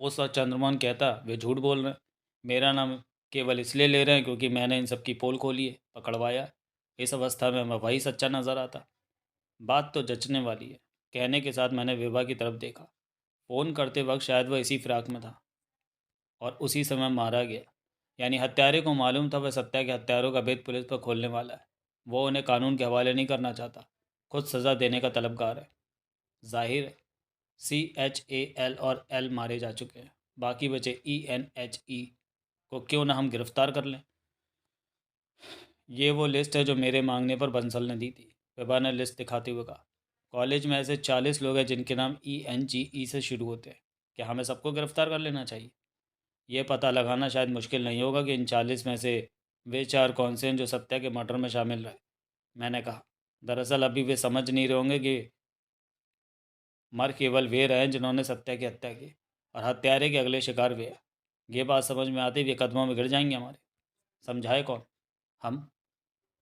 उस वक्त चंद्रमोहन कहता, वे झूठ बोल रहे हैं, मेरा नाम केवल इसलिए ले रहे हैं क्योंकि मैंने इन सब की पोल खोली है, पकड़वाया है। इस अवस्था में मैं वही सच्चा नज़र आता। बात तो जचने वाली है। कहने के साथ मैंने विभा की तरफ देखा। फ़ोन करते वक्त शायद वह इसी फिराक में था और उसी समय मारा गया। यानी हत्यारे को मालूम था वह सत्या के हत्यारों का भेद पुलिस पर खोलने वाला है। वो उन्हें कानून के हवाले नहीं करना चाहता, खुद सज़ा देने का तलबगार है। जाहिर है। CHAL और L मारे जा चुके हैं, बाकी बचे ENHE को क्यों ना हम गिरफ्तार कर लें। ये वो लिस्ट है जो मेरे मांगने पर बंसल ने दी थी, विभा ने लिस्ट दिखाते हुए कहा। कॉलेज में ऐसे 40 लोग हैं जिनके नाम ENGE से शुरू होते हैं। क्या हमें सबको गिरफ्तार कर लेना चाहिए? ये पता लगाना शायद मुश्किल नहीं होगा कि इन 40 में से वे 4 कौन से हैं जो सत्या के मर्डर में शामिल रहे। मैंने कहा, दरअसल अभी वे समझ नहीं रहे होंगे कि मर केवल वे रहे हैं जिन्होंने सत्या की हत्या की, और हत्यारे के अगले शिकार वे हैं। ये बात समझ में आती, वे कदमों में गिर जाएंगे हमारे। समझाए कौन? हम।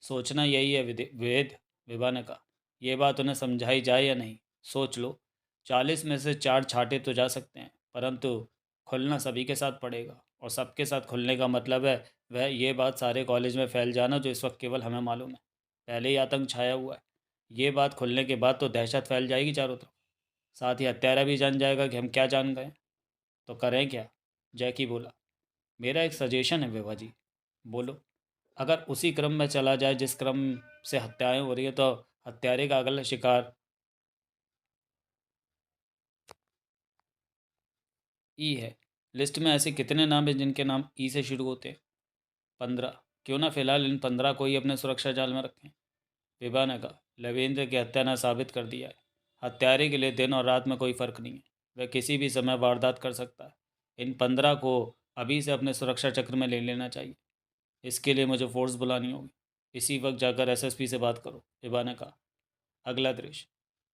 सोचना यही है वेद, विभा ने कहा। ये बात उन्हें समझाई जाए या नहीं, सोच लो। 40 में से 4 छाटे तो जा सकते हैं, परंतु खुलना सभी के साथ पड़ेगा, और सबके साथ खुलने का मतलब है वह ये बात सारे कॉलेज में फैल जाना जो इस वक्त केवल हमें मालूम है। पहले ही आतंक छाया हुआ है, ये बात खुलने के बाद तो दहशत फैल जाएगी चारों तरफ। साथ ही हत्यारा भी जान जाएगा कि हम क्या जान गए। तो करें क्या? जैकी बोला। मेरा एक सजेशन है विभा जी। बोलो। अगर उसी क्रम में चला जाए जिस क्रम से हत्याएं हो रही है, तो हत्यारे का अगला शिकार ई है। लिस्ट में ऐसे कितने नाम हैं जिनके नाम ई से शुरू होते हैं? 15। क्यों ना फिलहाल इन 15 को ही अपने सुरक्षा जाल में रखें। विभा ने कहा। लवेंद्र की हत्या ने साबित कर दिया है, हत्यारे के लिए दिन और रात में कोई फर्क नहीं है। वह किसी भी समय वारदात कर सकता है। इन 15 को अभी से अपने सुरक्षा चक्र में ले लेना चाहिए। इसके लिए मुझे फोर्स बुलानी होगी। इसी वक्त जाकर एसएसपी से बात करो, विभा ने कहा। अगला दृश्य।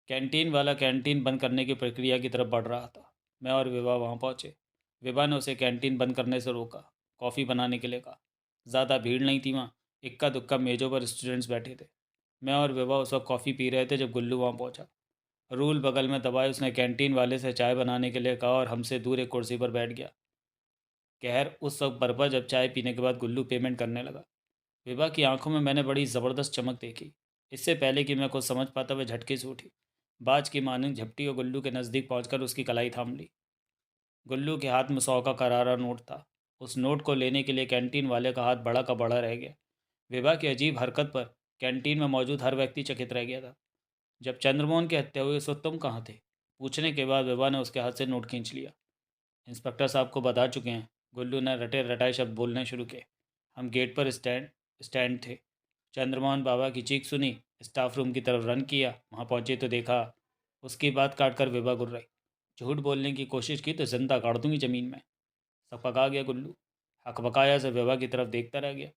कैंटीन वाला कैंटीन बंद करने की प्रक्रिया की तरफ बढ़ रहा था। मैं और विभा वहाँ पहुँचे। विभा ने उसे कैंटीन बंद करने से रोका, कॉफ़ी बनाने के लिए कहा। ज़्यादा भीड़ नहीं थी वहाँ, इक्का दुक्का मेज़ों पर स्टूडेंट्स बैठे थे। मैं और विभा उस वक्त कॉफ़ी पी रहे थे जब गुल्लू वहाँ पहुँचा। रूल बगल में दबाए उसने कैंटीन वाले से चाय बनाने के लिए कहा और हमसे दूर एक कुर्सी पर बैठ गया। कहर उस वक्त बरपा जब चाय पीने के बाद गुल्लू पेमेंट करने लगा। विभा की आंखों में मैंने बड़ी ज़बरदस्त चमक देखी। इससे पहले कि मैं कुछ समझ पाता वह झटके से उठी, बाज की मानिंद झपटी और गुल्लू के नज़दीक पहुंचकर उसकी कलाई थाम ली। गुल्लू के हाथ में 100 का करारा नोट था। उस नोट को लेने के लिए कैंटीन वाले का हाथ बड़ा का बड़ा रह गया। विभा की अजीब हरकत पर कैंटीन में मौजूद हर व्यक्ति चकित रह गया था। जब चंद्रमोहन की हत्या हुई उस वक्त तुम कहाँ थे? पूछने के बाद विभा ने उसके हाथ से नोट खींच लिया। इंस्पेक्टर साहब को बता चुके हैं, गुल्लू ने रटे रटाए शब्द बोलने शुरू किए। हम गेट पर स्टैंड स्टैंड थे। चंद्रमोहन बाबा की चीख सुनी, स्टाफ रूम की तरफ रन किया, वहाँ पहुँचे तो देखा। उसकी बात काट कर विभा गुर्राई। झूठ बोलने की कोशिश की तो जिंदा गाड़ दूंगी ज़मीन में। सकपका गया गुल्लू। हकबकाया से विभा की तरफ देखता रह गया।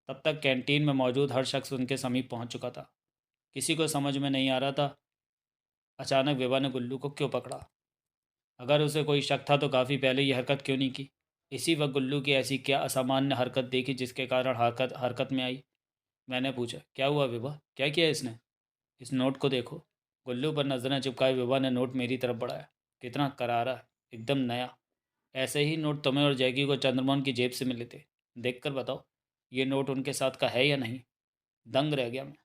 तब तक कैंटीन में मौजूद हर शख्स उनके समीप पहुंच चुका था। किसी को समझ में नहीं आ रहा था अचानक विभा ने गुल्लू को क्यों पकड़ा। अगर उसे कोई शक था तो काफ़ी पहले ये हरकत क्यों नहीं की। इसी वक्त गुल्लू की ऐसी क्या असामान्य हरकत देखी जिसके कारण हरकत हरकत में आई। मैंने पूछा, क्या हुआ विभा, क्या किया इसने? इस नोट को देखो। गुल्लू पर नजरें चिपकाए विभा ने नोट मेरी तरफ बढ़ाया। कितना करारा है, एकदम नया। ऐसे ही नोट तुम्हें और जैकी को चंद्रमोहन की जेब से मिले थे। देखकर बताओ, ये नोट उनके साथ का है या नहीं? दंग रह गया मैं।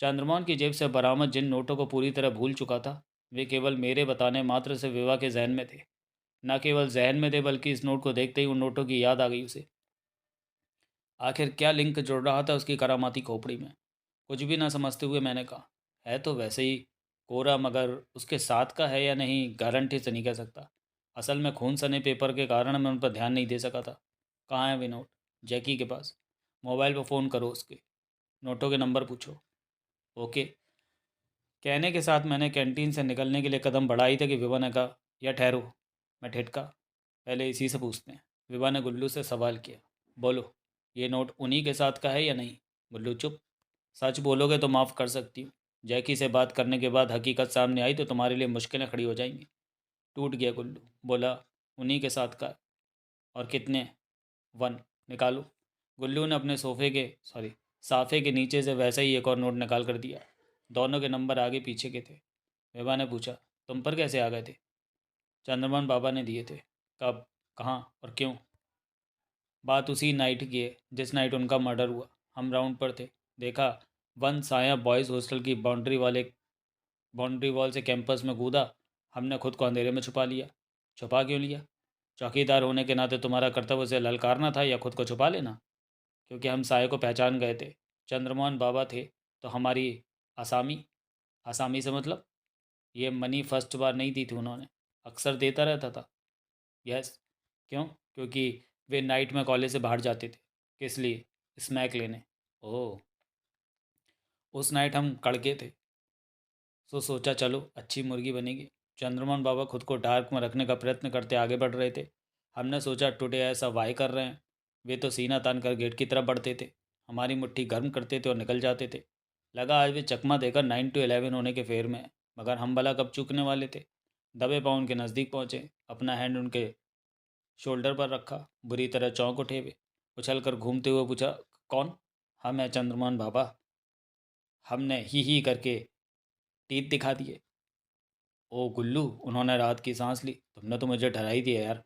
चंद्रमोहन की जेब से बरामद जिन नोटों को पूरी तरह भूल चुका था, वे केवल मेरे बताने मात्र से विभा के जहन में थे। न केवल जहन में थे, बल्कि इस नोट को देखते ही उन नोटों की याद आ गई उसे। आखिर क्या लिंक जुड़ रहा था उसकी करामाती खोपड़ी में? कुछ भी ना समझते हुए मैंने कहा, है तो वैसे ही कोरा, मगर उसके साथ का है या नहीं गारंटी से नहीं कह सकता। असल में खून सने पेपर के कारण मैं उन पर ध्यान नहीं दे सका था। कहाँ है वे नोट? जैकी के पास। मोबाइल पर फ़ोन करो उसके, नोटों के नंबर पूछो। ओके। कहने के साथ मैंने कैंटीन से निकलने के लिए कदम बढ़ाई थे कि विभा ने कहा, या ठहरो, मैं ठिठका। पहले इसी से पूछते हैं। विभा ने गुल्लू से सवाल किया। बोलो, ये नोट उन्हीं के साथ का है या नहीं? गुल्लू चुप। सच बोलोगे तो माफ़ कर सकती हूँ। जैकी से बात करने के बाद हकीकत सामने आई तो तुम्हारे लिए मुश्किलें खड़ी हो जाएंगी। टूट गया गुल्लू। बोला, उन्हीं के साथ का है। और कितने? 1। निकालो। गुल्लू ने अपने साफे के नीचे से वैसा ही एक और नोट निकाल कर दिया। दोनों के नंबर आगे पीछे के थे। विभा ने पूछा, तुम पर कैसे आ गए थे? चंद्रमोहन बाबा ने दिए थे। कब, कहाँ और क्यों? बात उसी नाइट की है जिस नाइट उनका मर्डर हुआ। हम राउंड पर थे। देखा, वन साया बॉयज़ हॉस्टल की बाउंड्री वॉल से कैंपस में कूदा। हमने खुद को अंधेरे में छुपा लिया। छुपा क्यों लिया? चौकीदार होने के नाते तुम्हारा कर्तव्य उसे ललकारना था या खुद को छुपा लेना? क्योंकि हम साये को पहचान गए थे। चंद्रमोहन बाबा थे तो हमारी आसामी। आसामी से मतलब? ये मनी फर्स्ट बार नहीं दी थी उन्होंने, अक्सर देता रहता था। यस। क्यों? क्योंकि वे नाइट में कॉलेज से बाहर जाते थे। किस लिए? स्मैक लेने। ओह। उस नाइट हम कड़के थे, सो सोचा चलो अच्छी मुर्गी बनेगी। चंद्रमोहन बाबा खुद को डार्क में रखने का प्रयत्न करते आगे बढ़ रहे थे। हमने सोचा टुडे ऐसा वाई कर रहे हैं। वे तो सीना तान कर गेट की तरफ बढ़ते थे, हमारी मुट्ठी गर्म करते थे और निकल जाते थे। लगा आज वे चकमा देकर 9 to 11 होने के फेर में हैं, मगर हम भला कब चूकने वाले थे। दबे पाँव उनके नज़दीक पहुँचे, अपना हैंड उनके शोल्डर पर रखा, बुरी तरह चौंक उठे वे। उछल कर घूमते हुए पूछा, कौन? हम हैं चंद्रमोहन बाबा। हमने ही करके टीथ दिखा दिए। ओ गुल्लू, उन्होंने राहत की सांस ली। तुमने तो मुझे डरा ही दिया यार।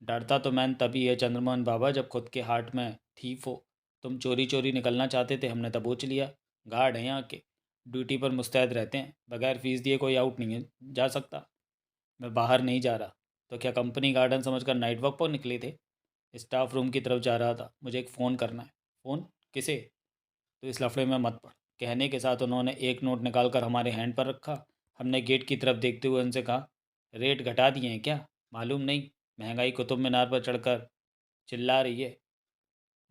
डरता तो मैं तभी है चंद्रमोहन बाबा जब खुद के हार्ट में थीफ हो। तुम चोरी चोरी निकलना चाहते थे, हमने दबोच लिया। गार्ड हैं यहाँ के, ड्यूटी पर मुस्तैद रहते हैं, बगैर फीस दिए कोई आउट नहीं है जा सकता। मैं बाहर नहीं जा रहा। तो क्या कंपनी गार्डन समझकर नाइट वॉक पर निकले थे? स्टाफ रूम की तरफ जा रहा था, मुझे एक फ़ोन करना है। फ़ोन किसे? तो इस लफड़े में मत पड़। कहने के साथ उन्होंने एक नोट निकाल कर हमारे हैंड पर रखा। हमने गेट की तरफ देखते हुए उनसे कहा, रेट घटा दिए हैं क्या? मालूम नहीं, महंगाई कुतुब मीनार पर चढ़कर चिल्ला रही है।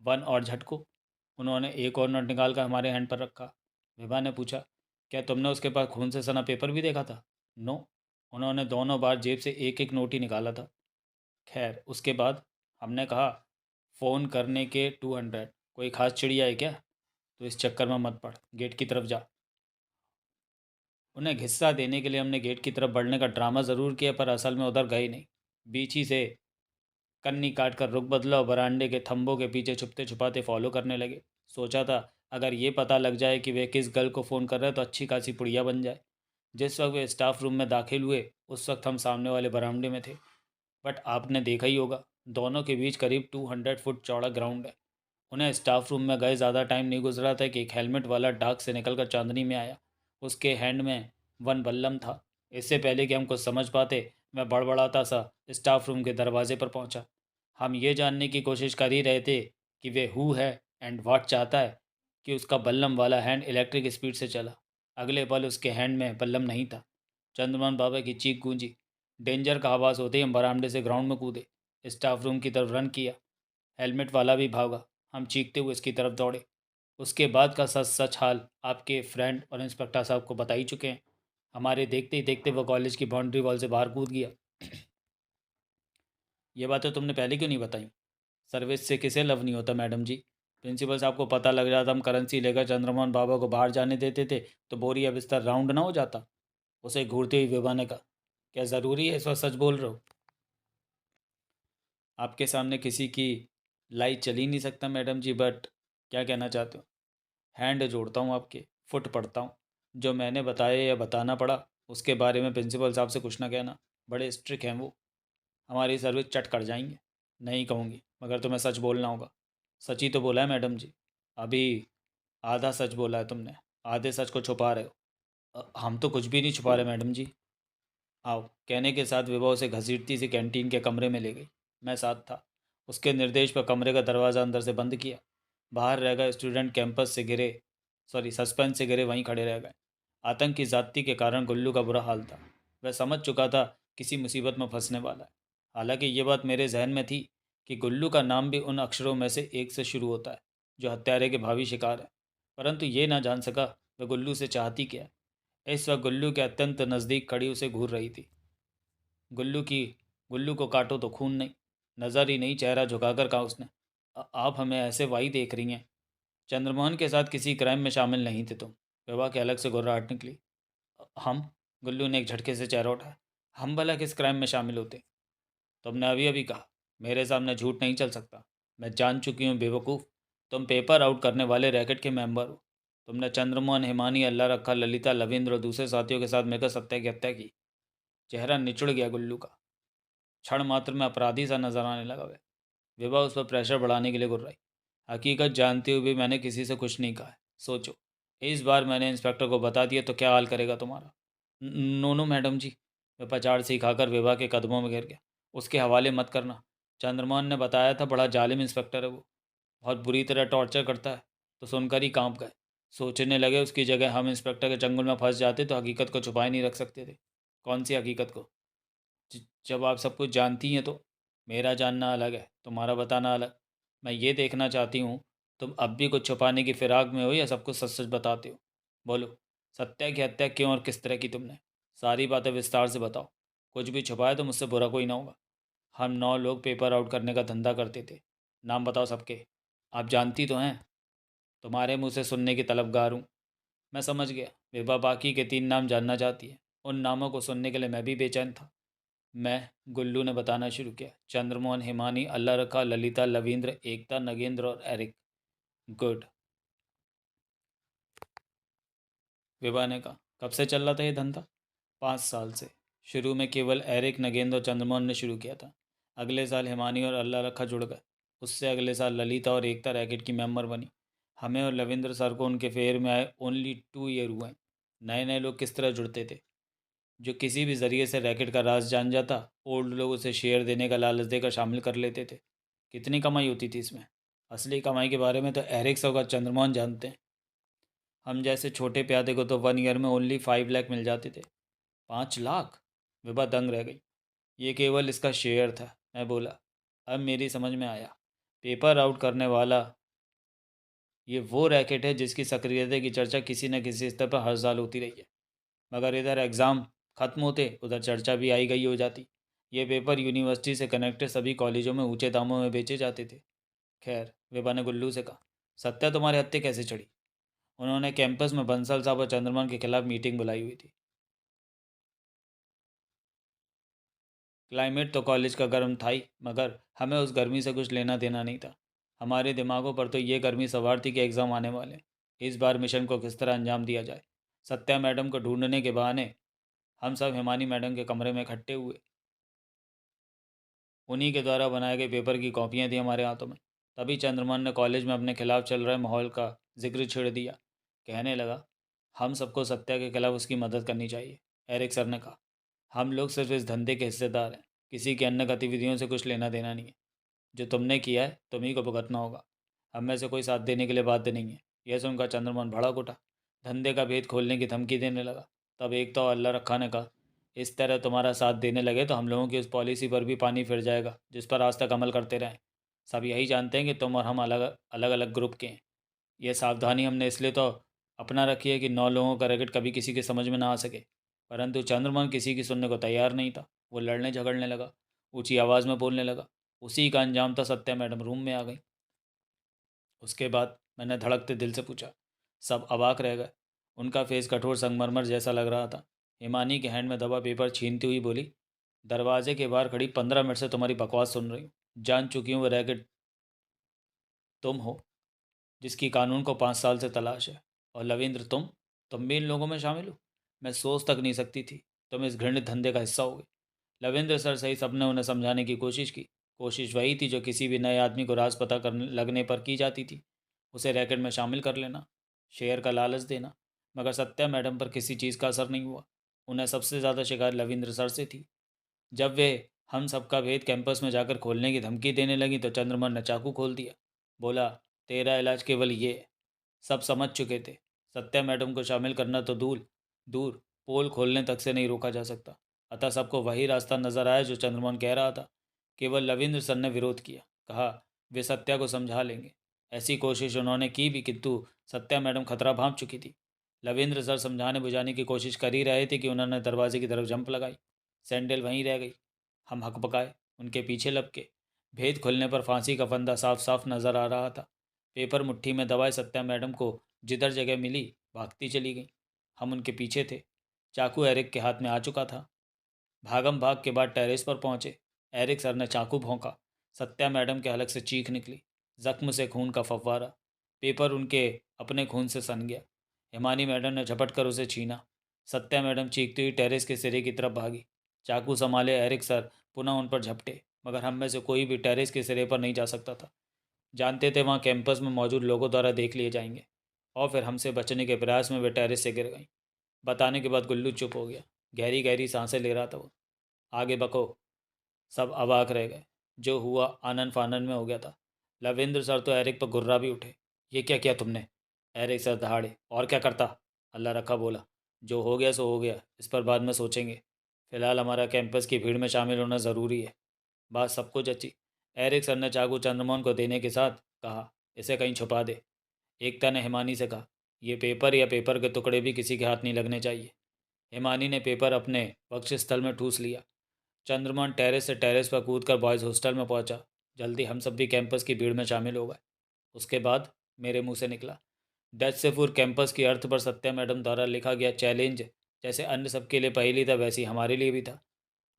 वन और झटको। उन्होंने एक और नोट निकाल कर हमारे हैंड पर रखा। विभा ने पूछा, क्या तुमने उसके पास खून से सना पेपर भी देखा था? नो। उन्होंने दोनों बार जेब से एक एक नोट ही निकाला था। खैर उसके बाद? हमने कहा, फ़ोन करने के 200। कोई खास चिड़िया है क्या? तो इस चक्कर में मत पड़, गेट की तरफ जा। उन्हें घिस्सा देने के लिए हमने गेट की तरफ बढ़ने का ड्रामा ज़रूर किया, पर असल में उधर गए नहीं। बीच ही से कन्नी काट कर रुख बदला और बरामदे के थंबों के पीछे छुपते छुपाते फॉलो करने लगे। सोचा था अगर ये पता लग जाए कि वे किस गर्ल को फ़ोन कर रहे हैं तो अच्छी खासी पुड़िया बन जाए। जिस वक्त वे स्टाफ रूम में दाखिल हुए उस वक्त हम सामने वाले बरामदे में थे। बट आपने देखा ही होगा, दोनों के बीच करीब 200 फुट चौड़ा ग्राउंड है। उन्हें स्टाफ रूम में गए ज़्यादा टाइम नहीं गुजरा था कि एक हेलमेट वाला डाक से निकलकर चांदनी में आया। उसके हैंड में वन बल्लम था। इससे पहले कि हम कुछ समझ पाते, मैं बड़बड़ाता सा स्टाफ रूम के दरवाजे पर पहुंचा। हम ये जानने की कोशिश कर ही रहे थे कि वे हु है एंड वाट चाहता है कि उसका बल्लम वाला हैंड इलेक्ट्रिक स्पीड से चला। अगले पल उसके हैंड में बल्लम नहीं था। चंद्रमान बाबा की चीख गूंजी। डेंजर का आवाज़ होते ही हम बरामदे से ग्राउंड में कूदे, स्टाफ रूम की तरफ रन किया। हेलमेट वाला भी भागा। हम चीखते हुए उसकी तरफ दौड़े। उसके बाद का सच सच हाल आपके फ्रेंड और इंस्पेक्टर साहब को बता ही चुके हैं। हमारे देखते ही देखते वो कॉलेज की बाउंड्री वॉल से बाहर कूद गया। ये बातें तुमने पहले क्यों नहीं बताई? सर्विस से किसे लव नहीं होता मैडम जी। प्रिंसिपल साहब को पता लग जाता हम करेंसी लेकर चंद्रमोहन बाबा को बाहर जाने देते थे तो बोरिया बिस्तर राउंड ना हो जाता। उसे घूरते हुए विभा ने कहा, क्या ज़रूरी है इस वक्त सच बोल रहे हो? आपके सामने किसी की लाई चल ही नहीं सकता मैडम जी, बट क्या कहना चाहते हो? हैंड जोड़ता हूँ आपके, फुट पड़ता हूँ। जो मैंने बताया या बताना पड़ा उसके बारे में प्रिंसिपल साहब से कुछ ना कहना, बड़े स्ट्रिक्ट हैं वो। हमारी सर्विस चट कर जाएंगे। नहीं कहूँगी, मगर तुम्हें सच बोलना होगा। सच ही तो बोला है मैडम जी। अभी आधा सच बोला है तुमने, आधे सच को छुपा रहे हो। हम तो कुछ भी नहीं छुपा रहे मैडम जी। आओ। कहने के साथ विभा उसे घसीटती सी कैंटीन के कमरे में ले गई। मैं साथ था। उसके निर्देश पर कमरे का दरवाज़ा अंदर से बंद किया। बाहर रह गए स्टूडेंट कैंपस से गिरे, सॉरी सस्पेंस से गिरे वहीं खड़े रह गए। आतंक की ज़्यादती के कारण गुल्लू का बुरा हाल था। वह समझ चुका था किसी मुसीबत में फंसने वाला है। हालांकि ये बात मेरे जहन में थी कि गुल्लू का नाम भी उन अक्षरों में से एक से शुरू होता है जो हत्यारे के भावी शिकार है। परंतु ये ना जान सका वह गुल्लू से चाहती क्या है। इस वक्त गुल्लू के अत्यंत नज़दीक खड़ी उसे घूर रही थी। गुल्लू की गुल्लू को काटो तो खून नहीं। नज़र ही नहीं, चेहरा झुकाकर कहा उसने, आप हमें ऐसे वाई देख रही हैं? चंद्रमोहन के साथ किसी क्राइम में शामिल नहीं थे तुम? विभा के अलग से घुर्राहट निकली। हम? गुल्लू ने एक झटके से चेहरा उठाया। हम भला किस क्राइम में शामिल होते? तुमने अभी अभी कहा। मेरे सामने झूठ नहीं चल सकता। मैं जान चुकी हूँ बेवकूफ़। तुम पेपर आउट करने वाले रैकेट के मेंबर हो। तुमने चंद्रमोहन, हिमानी, अल्लाह रखा, ललिता, लविंद्र और दूसरे साथियों के साथ मिलकर सत्या की हत्या की। चेहरा निचुड़ गया गुल्लू का। क्षण मात्र में अपराधी सा नजर आने लगा वह। विभा उस पर प्रेशर बढ़ाने के लिए गुर्राई। हकीकत जानते हुए भी मैंने किसी से कुछ नहीं कहा है। सोचो, इस बार मैंने इंस्पेक्टर को बता दिया तो क्या हाल करेगा तुम्हारा? नो नो मैडम जी। वह पचाड़ से खाकर विभा के कदमों में गिर गया। उसके हवाले मत करना। चंद्रमोहन ने बताया था, बड़ा जालिम इंस्पेक्टर है वो, बहुत बुरी तरह टॉर्चर करता है। तो सुनकर ही कांप गए। सोचने लगे उसकी जगह हम इंस्पेक्टर के चंगुल में फंस जाते तो हकीकत को छुपाए नहीं रख सकते थे। कौन सी हकीकत को? जब आप सब कुछ जानती हैं तो? मेरा जानना अलग है, तुम्हारा बताना अलग। मैं ये देखना चाहती हूँ तुम अब भी कुछ छुपाने की फिराक में हो या सब कुछ सच सच बताते हो। बोलो, सत्या की हत्या क्यों और किस तरह की तुमने? सारी बातें विस्तार से बताओ। कुछ भी छुपाए तो मुझसे बुरा कोई ना होगा। हम 9 लोग पेपर आउट करने का धंधा करते थे। नाम बताओ सबके। आप जानती तो हैं। तुम्हारे मुंह से सुनने की तलबगार हूँ। मैं समझ गया। विभा बाकी के 3 नाम जानना चाहती है। उन नामों को सुनने के लिए मैं भी बेचैन था। मैं गुल्लू ने बताना शुरू किया। चंद्रमोहन, हिमानी, अल्लाह रखा, ललिता, लवींद्र, एकता, नगेंद्र और एरिक। गुड, विभा ने कहा। कब से चल रहा था ये धंधा? 5 साल से। शुरू में केवल एरिक, नगेंद्र और चंद्रमोहन ने शुरू किया था। अगले साल हिमानी और अल्लाह रखा जुड़ गए। उससे अगले साल ललिता और एकता रैकेट की मेंबर बनी। हमें और लविंद्र सर को उनके फेयर में आए ओनली 2 ईयर हुए। नए नए लोग किस तरह जुड़ते थे? जो किसी भी ज़रिए से रैकेट का राज जान जाता, ओल्ड लोग उसे शेयर देने का लालच देकर शामिल कर लेते थे। कितनी कमाई होती थी इसमें? असली कमाई के बारे में तो एरिक सौ का चंद्रमोहन जानते हैं। हम जैसे छोटे प्यादे को तो 1 ईयर में ओनली 5 लाख मिल जाते थे। 5 लाख? विभा दंग रह गई। ये केवल इसका शेयर था, मैं बोला। अब मेरी समझ में आया। पेपर आउट करने वाला ये वो रैकेट है जिसकी सक्रियता की चर्चा किसी न किसी स्तर पर हर साल होती रही है। मगर इधर एग्ज़ाम ख़त्म होते उधर चर्चा भी आई गई हो जाती। ये पेपर यूनिवर्सिटी से कनेक्टेड सभी कॉलेजों में ऊंचे दामों में बेचे जाते थे। खैर, विभा ने गुल्लू से कहा, सत्या तुम्हारे हत्थे कैसे चढ़ी? उन्होंने कैंपस में बंसल साहब और चंद्रमन के खिलाफ मीटिंग बुलाई हुई थी। क्लाइमेट तो कॉलेज का गर्म था ही, मगर हमें उस गर्मी से कुछ लेना देना नहीं था। हमारे दिमागों पर तो ये गर्मी सवार थी कि एग्ज़ाम आने वाले। इस बार मिशन को किस तरह अंजाम दिया जाए। सत्या मैडम को ढूंढने के बहाने हम सब हिमानी मैडम के कमरे में इकट्ठे हुए। उन्हीं के द्वारा बनाए गए पेपर की कॉपियाँ थी हमारे हाथों में। तभी चंद्रमन ने कॉलेज में अपने खिलाफ चल रहे माहौल का जिक्र छेड़ दिया। कहने लगा, हम सबको सत्या के खिलाफ उसकी मदद करनी चाहिए। एरिक सर ने कहा, हम लोग सिर्फ इस धंधे के हिस्सेदार हैं, किसी की अन्य गतिविधियों से कुछ लेना देना नहीं है। जो तुमने किया है तुम्ही को भुगतना होगा। हम में से कोई साथ देने के लिए बाध्य नहीं है। यह सुनकर चंद्रमोहन भड़क उठा। धंधे का भेद खोलने की धमकी देने लगा। तब एक तो अल्लाह रखा ने कहा, इस तरह तुम्हारा साथ देने लगे तो हम लोगों की उस पॉलिसी पर भी पानी फिर जाएगा जिस पर आज तक अमल करते रहें। सब यही जानते हैं कि तुम और हम अलग अलग अलग ग्रुप के हैं। यह सावधानी हमने इसलिए तो अपना रखी है कि 9 लोगों का रैकेट कभी किसी के समझ में ना आ सके। परंतु चंद्रमोहन किसी की सुनने को तैयार नहीं था। वो लड़ने झगड़ने लगा, ऊंची आवाज़ में बोलने लगा। उसी का अंजाम था सत्या मैडम रूम में आ गई। उसके बाद मैंने धड़कते दिल से पूछा। सब अवाक रह गए। उनका फेस कठोर संगमरमर जैसा लग रहा था। हिमानी के हैंड में दबा पेपर छीनती हुई बोली, दरवाजे के बाहर खड़ी 15 मिनट से तुम्हारी बकवास सुन रही हूँ। जान चुकी हूँ वो रैकेट तुम हो जिसकी कानून को 5 साल से तलाश है। और लविंद्र, तुम भी इन लोगों में शामिल हो। मैं सोच तक नहीं सकती थी तुम इस घृणित धंधे का हिस्सा होगे। लविंद्र सर सही सबने उन्हें समझाने की कोशिश की। कोशिश वही थी जो किसी भी नए आदमी को राज पता करने लगने पर की जाती थी। उसे रैकेट में शामिल कर लेना, शेयर का लालच देना। मगर सत्या मैडम पर किसी चीज़ का असर नहीं हुआ। उन्हें सबसे ज़्यादा शिकायत लविंद्र सर से थी। जब वे हम सबका भेद कैंपस में जाकर खोलने की धमकी देने लगी तो चंद्रमन ने चाकू खोल दिया। बोला, तेरा इलाज केवल ये है। सब समझ चुके थे। सत्या मैडम को शामिल करना तो दूर दूर, पोल खोलने तक से नहीं रोका जा सकता। अतः सबको वही रास्ता नजर आया जो चंद्रमोहन कह रहा था। केवल लविंद्र सर ने विरोध किया। कहा, वे सत्या को समझा लेंगे। ऐसी कोशिश उन्होंने की भी, किंतु सत्या मैडम खतरा भांप चुकी थी। लविंद्र सर समझाने बुझाने की कोशिश कर ही रहे थे कि उन्होंने दरवाजे की तरफ जंप लगाई। सैंडल वहीं रह गई। हम हकबकाए, उनके पीछे लपके। भेद खुलने पर फांसी का फंदा साफ साफ नजर आ रहा था। पेपर मुट्ठी में दबाए सत्या मैडम को जिधर जगह मिली भागती चली गई। हम उनके पीछे थे। चाकू एरिक के हाथ में आ चुका था। भागम भाग के बाद टेरेस पर पहुंचे। एरिक सर ने चाकू भोंका। सत्या मैडम के हलक से चीख निकली। जख्म से खून का फव्वारा। पेपर उनके अपने खून से सन गया। हिमानी मैडम ने झपट कर उसे छीना। सत्या मैडम चीखती हुई टेरेस के सिरे की तरफ भागी। चाकू संभाले एरिक सर पुनः उन पर झपटे, मगर हम में से कोई भी टेरेस के सिरे पर नहीं जा सकता था। जानते थे वहाँ कैंपस में मौजूद लोगों द्वारा देख लिए जाएंगे। और फिर हमसे बचने के प्रयास में वे टेरेस से गिर गई। बताने के बाद गुल्लू चुप हो गया। गहरी गहरी सांसें ले रहा था वो। आगे बको। सब अवाक रह गए। जो हुआ आनन फानन में हो गया था। लविंद्र सर तो एरिक पर गुर्रा भी उठे। ये क्या किया तुमने? एरिक सर दहाड़े, और क्या करता? अल्लाह रखा बोला, जो हो गया सो हो गया, इस पर बाद में सोचेंगे। फिलहाल हमारा कैंपस की भीड़ में शामिल होना ज़रूरी है। बात सबको जची। एरिक सर ने चाकू चंद्रमोहन को देने के साथ कहा, इसे कहीं छुपा दे। एकता ने हिमानी से कहा, यह पेपर या पेपर के टुकड़े भी किसी के हाथ नहीं लगने चाहिए। हिमानी ने पेपर अपने वक्षस्थल में ठूस लिया। चंद्रमोहन टेरेस से टेरेस पर कूदकर बॉयज़ हॉस्टल में पहुंचा। जल्दी हम सब भी कैंपस की भीड़ में शामिल हो गए। उसके बाद मेरे मुंह से निकला, दैट्स से पूर्व कैंपस की अर्थ पर सत्या मैडम द्वारा लिखा गया चैलेंज जैसे अन्य सबके लिए पहेली था वैसे ही हमारे लिए भी था।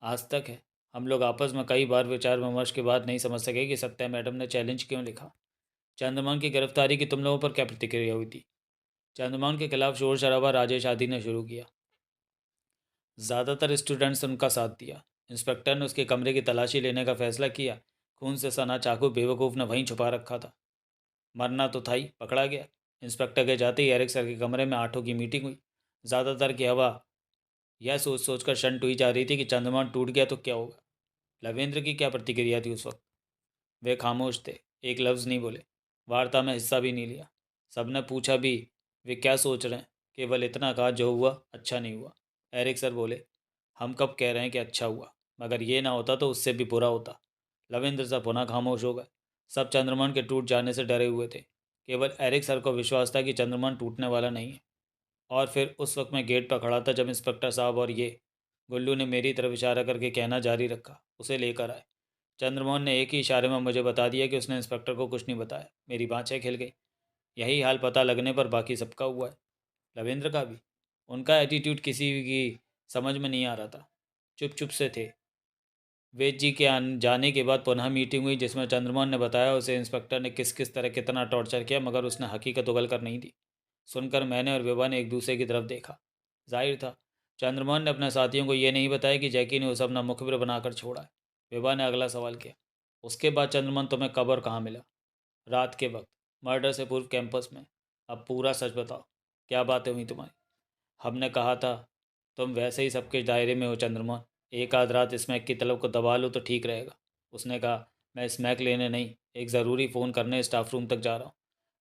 आज तक है हम लोग आपस में कई बार विचार विमर्श के बाद नहीं समझ सके कि सत्या मैडम ने चैलेंज क्यों लिखा। चंद्रमोहन की गिरफ्तारी की तुम लोगों पर क्या प्रतिक्रिया हुई थी? चंद्रमोहन के खिलाफ शोर शराबा राजेश आदि ने शुरू किया। ज़्यादातर स्टूडेंट्स ने उनका साथ दिया। इंस्पेक्टर ने उसके कमरे की तलाशी लेने का फैसला किया। खून से सना चाकू बेवकूफ़ ने वहीं छुपा रखा था। मरना तो था ही, पकड़ा गया। इंस्पेक्टर के जाते ही एरिक सर के कमरे में आठों की मीटिंग हुई। ज़्यादातर की हवा यह सोच सोच कर शंट हुई जा रही थी कि चंद्रमान टूट गया तो क्या होगा। लवेंद्र की क्या प्रतिक्रिया थी उस वक्त? वे खामोश थे, एक लफ्ज़ नहीं बोले, वार्ता में हिस्सा भी नहीं लिया। सबने पूछा भी वे क्या सोच रहे हैं, केवल इतना कहा जो हुआ अच्छा नहीं हुआ। एरिक सर बोले, हम कब कह रहे हैं कि अच्छा हुआ, मगर ये ना होता तो उससे भी बुरा होता। लवेंद्र सर पुनः खामोश हो गए। सब चंद्रमान के टूट जाने से डरे हुए थे। केवल एरिक सर को विश्वास था कि चंद्रमान टूटने वाला नहीं है। और फिर उस वक्त मैं गेट पर खड़ा था जब इंस्पेक्टर साहब और ये गुल्लू ने मेरी तरफ इशारा करके कहना जारी रखा, उसे लेकर आए। चंद्रमोहन ने एक ही इशारे में मुझे बता दिया कि उसने इंस्पेक्टर को कुछ नहीं बताया। मेरी बाँछें खिल गई। यही हाल पता लगने पर बाकी सबका हुआ है, लवेंद्र का भी। उनका एटीट्यूड किसी की समझ में नहीं आ रहा था, चुप चुप से थे। वेद जी के जाने के बाद पुनः मीटिंग हुई जिसमें चंद्रमोहन ने बताया उसे इंस्पेक्टर ने किस किस तरह कितना टॉर्चर किया, मगर उसने हकीकत उगल कर नहीं दी। सुनकर मैंने और विभा ने एक दूसरे की तरफ देखा। जाहिर था चंद्रमोहन ने अपने साथियों को ये नहीं बताया कि जैकी ने उसे अपना मुखबिर बनाकर छोड़ा है। विभा ने अगला सवाल किया, उसके बाद चंद्रमोहन तुम्हें कब और कहाँ मिला? रात के वक्त, मर्डर से पूर्व कैंपस में। अब पूरा सच बताओ, क्या बातें हुई तुम्हारी? हमने कहा था तुम वैसे ही सबके दायरे में हो चंद्रमोहन, एक आध रात स्मैक की तलब को दबा लो तो ठीक रहेगा। उसने कहा, मैं स्मैक लेने नहीं, एक ज़रूरी फ़ोन करने स्टाफ रूम तक जा रहा हूँ।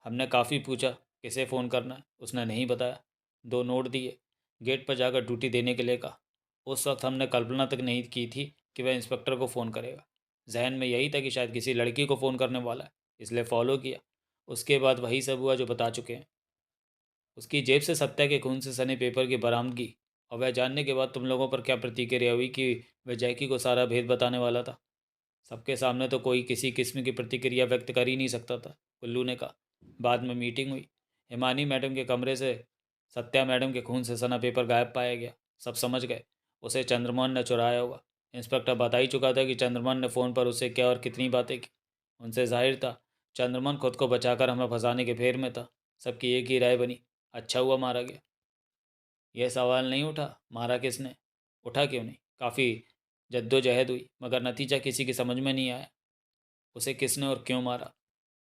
हमने काफ़ी पूछा किसे फ़ोन करना है, उसने नहीं बताया। दो नोट दिए, गेट पर जाकर ड्यूटी देने के लिए कहा। उस वक्त हमने कल्पना तक नहीं की थी कि वह इंस्पेक्टर को फ़ोन करेगा। जहन में यही था कि शायद किसी लड़की को फ़ोन करने वाला है, इसलिए फॉलो किया। उसके बाद वही सब हुआ जो बता चुके हैं। उसकी जेब से सत्या के खून से सने पेपर की बरामदगी और वह जानने के बाद तुम लोगों पर क्या प्रतिक्रिया हुई कि वह जैकी को सारा भेद बताने वाला था? सबके सामने तो कोई किसी किस्म की प्रतिक्रिया व्यक्त कर ही नहीं सकता था, कुल्लू ने कहा। बाद में मीटिंग हुई। हिमानी मैडम के कमरे से सत्या मैडम के खून से सना पेपर गायब पाया गया। सब समझ गए उसे चंद्रमोहन ने चुराया होगा। इंस्पेक्टर बता ही चुका था कि चंद्रमोहन ने फ़ोन पर उससे क्या और कितनी बातें की। उनसे जाहिर था चंद्रमोहन खुद को बचाकर हमें फंसाने के फेर में था। सबकी एक ही राय बनी, अच्छा हुआ मारा गया। यह सवाल नहीं उठा मारा किसने, उठा क्यों नहीं। काफ़ी जद्दोजहद हुई मगर नतीजा किसी की समझ में नहीं आया। उसे किसने और क्यों मारा?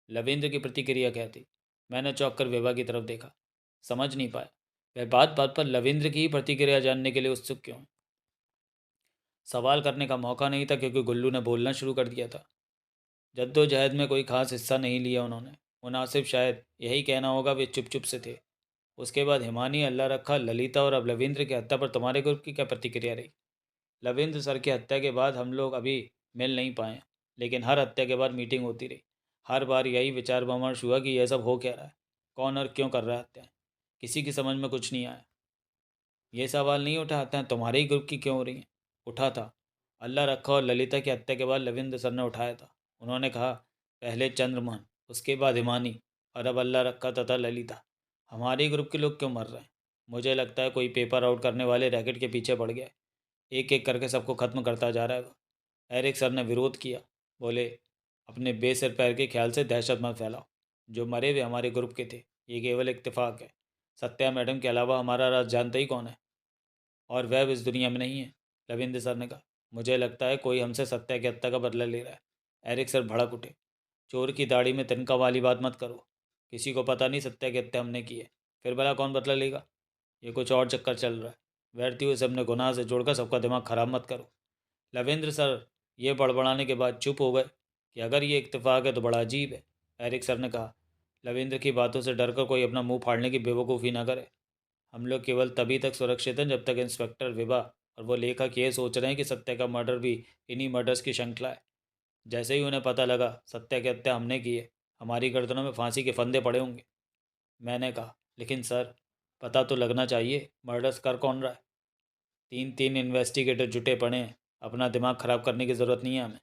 लवेंद्र की प्रतिक्रिया क्या थी? मैंने चौंक कर विभा की तरफ देखा, समझ नहीं पाया वह बात बात पर लवेंद्र की ही प्रतिक्रिया जानने के लिए उत्सुक क्यों है? सवाल करने का मौका नहीं था क्योंकि गुल्लू ने बोलना शुरू कर दिया था। जद्दोजहद में कोई खास हिस्सा नहीं लिया उन्होंने, मुनासिब शायद यही कहना होगा, वे चुप चुप से थे। उसके बाद हिमानी, अल्लाह रखा, ललिता और अब लवेंद्र की हत्या पर तुम्हारे ग्रुप की क्या प्रतिक्रिया रही? लवेंद्र सर की हत्या के बाद हम लोग अभी मिल नहीं पाए, लेकिन हर हत्या के बाद मीटिंग होती रही। हर बार यही विचार विमर्श हुआ कि यह सब हो क्या रहा है, कौन और क्यों कर रहा है हत्याएं। किसी की समझ में कुछ नहीं आया। ये सवाल नहीं उठा हत्याएं तुम्हारे ही ग्रुप की क्यों हो रही हैं? उठा था। अल्लाह रखा और ललिता की हत्या के बाद लवेंद्र सर ने उठाया था। उन्होंने कहा, पहले चंद्रमोहन, उसके बाद हिमानी और अब अल्लाह रखा तथा ललिता। हमारे ही ग्रुप के लोग क्यों मर रहे हैं? मुझे लगता है कोई पेपर आउट करने वाले रैकेट के पीछे पड़ गया है। एक एक करके सबको ख़त्म करता जा रहा है वो। एरिक सर ने विरोध किया, बोले, अपने बेसिर पैर के ख्याल से दहशत मत फैलाओ। जो मरे वे हमारे ग्रुप के थे, ये केवल इत्तेफाक है। सत्या मैडम के अलावा हमारा राज जानता ही कौन है, और वह इस दुनिया में नहीं है। रविंद्र सर ने कहा, मुझे लगता है कोई हमसे सत्या की हत्या का बदला ले रहा है। एरिक सर भड़क उठे, चोर की दाढ़ी में तिनका वाली बात मत करो। किसी को पता नहीं सत्या की हत्या हमने की है, फिर भला कौन बदला लेगा? ये कुछ और चक्कर चल रहा है। बैठती हुए सबने गुनाह से जोड़कर सबका दिमाग खराब मत करो। लवेंद्र सर ये बड़बड़ाने के बाद चुप हो गए कि अगर ये इत्तेफाक है तो बड़ा अजीब है। एरिक सर ने कहा, लवेंद्र की बातों से डरकर कोई अपना मुंह फाड़ने की बेवकूफ़ी ना करे। हम लोग केवल तभी तक सुरक्षित हैं जब तक इंस्पेक्टर विभा और वो लेखक ये सोच रहे हैं कि सत्या का मर्डर भी इन्हीं मर्डर्स की श्रृंखला है। जैसे ही उन्हें पता लगा सत्या की हत्या हमने की है, हमारी गर्दनों में फांसी के फंदे पड़े होंगे। मैंने कहा, लेकिन सर, पता तो लगना चाहिए मर्डर्स कर कौन रहा है। तीन तीन इन्वेस्टिगेटर जुटे पड़े हैं, अपना दिमाग ख़राब करने की ज़रूरत नहीं है हमें।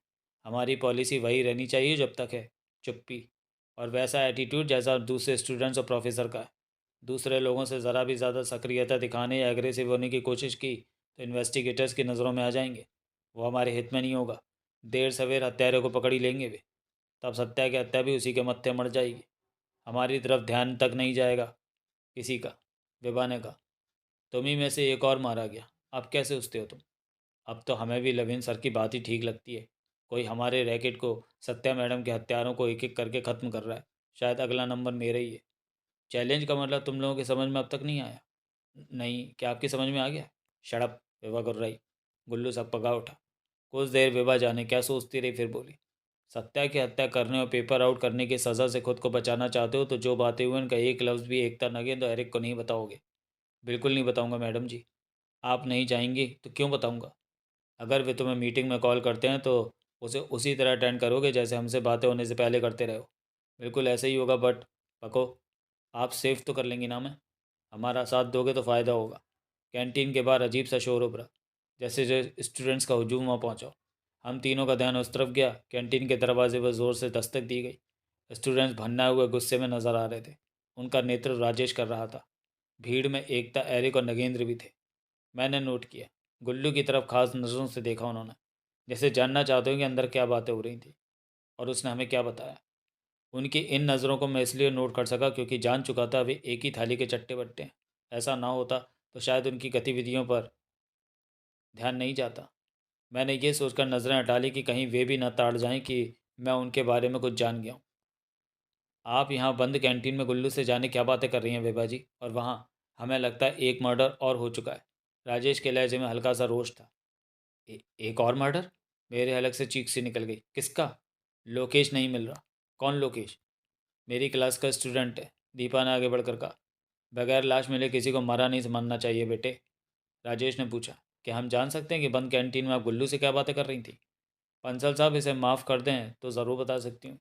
हमारी पॉलिसी वही रहनी चाहिए जब तक है, चुप्पी, और वैसा एटीट्यूड जैसा दूसरे स्टूडेंट्स और प्रोफेसर का है। दूसरे लोगों से ज़रा भी ज़्यादा सक्रियता दिखाने या एग्रेसिव होने की कोशिश की तो इन्वेस्टिगेटर्स की नज़रों में आ जाएंगे। वो हमारे हित में नहीं होगा। देर सवेर हत्यारे को पकड़ ही लेंगे वे। तब सत्या की हत्या भी उसी के मत्थे मर जाएगी। हमारी तरफ ध्यान तक नहीं जाएगा किसी का। विभा ने कहा, तुम ही में से एक और मारा गया, अब कैसे उठते हो तुम? अब तो हमें भी लविन सर की बात ही ठीक लगती है। कोई हमारे रैकेट को, सत्या मैडम के हत्यारों को एक एक करके ख़त्म कर रहा है। शायद अगला नंबर मेरा ही है। चैलेंज का मतलब तुम लोगों की समझ में अब तक नहीं आया? नहीं, क्या आपकी समझ में आ गया? शड़प, विभा गुर्राई। गुल्लू सब पका उठा। कुछ देर विभा जाने क्या सोचती रही, फिर बोली, सत्या की हत्या करने और पेपर आउट करने की सज़ा से खुद को बचाना चाहते हो तो जो बातें हुई उनका एक लफ्ज़ भी एकता नगे तो एरिक को नहीं बताओगे? बिल्कुल नहीं बताऊंगा मैडम जी। आप नहीं चाहेंगी तो क्यों बताऊंगा? अगर वे तुम्हें मीटिंग में कॉल करते हैं तो उसे उसी तरह अटेंड करोगे जैसे हमसे बातें होने से पहले करते रहो। बिल्कुल ऐसे ही होगा। बट पको, आप सेव तो कर लेंगी ना? मैं हमारा साथ दोगे तो फ़ायदा होगा। कैंटीन के बाहर अजीब सा शोर उभरा, जैसे जो स्टूडेंट्स का हुजूम वहाँ पहुँचा। हम तीनों का ध्यान उस तरफ गया। कैंटीन के दरवाजे पर ज़ोर से दस्तक दी गई। स्टूडेंट्स भन्ना हुए गुस्से में नजर आ रहे थे। उनका नेतृत्व राजेश कर रहा था। भीड़ में एकता, एरिक और नगेंद्र भी थे। मैंने नोट किया, गुल्लू की तरफ खास नज़रों से देखा उन्होंने, जैसे जानना चाहते हो कि अंदर क्या बातें हो रही थी और उसने हमें क्या बताया। उनकी इन नज़रों को मैं इसलिए नोट कर सका क्योंकि जान चुका था वे एक ही थाली के चट्टे बट्टे हैं। ऐसा ना होता तो शायद उनकी गतिविधियों पर ध्यान नहीं जाता। मैंने ये सोचकर नज़रें हटा ली कि कहीं वे भी न ताड़ जाएं कि मैं उनके बारे में कुछ जान गया हूँ। आप यहाँ बंद कैंटीन में गुल्लू से जाने क्या बातें कर रही हैं विभा जी? और वहाँ हमें लगता है एक मर्डर और हो चुका है। राजेश के लहजे में हल्का सा रोष था। एक और मर्डर? मेरे हलक से चीख सी निकल गई। किसका? लोकेश नहीं मिल रहा। कौन लोकेश? मेरी क्लास का स्टूडेंट है, दीपा ने आगे बढ़कर कहा। बगैर लाश मिले किसी को मरा नहीं समझना चाहिए बेटे। राजेश ने पूछा, क्या हम जान सकते हैं कि बंद कैंटीन में आप गुल्लू से क्या बातें कर रही थी? पंसल साहब, इसे माफ़ कर दें तो ज़रूर बता सकती हूँ।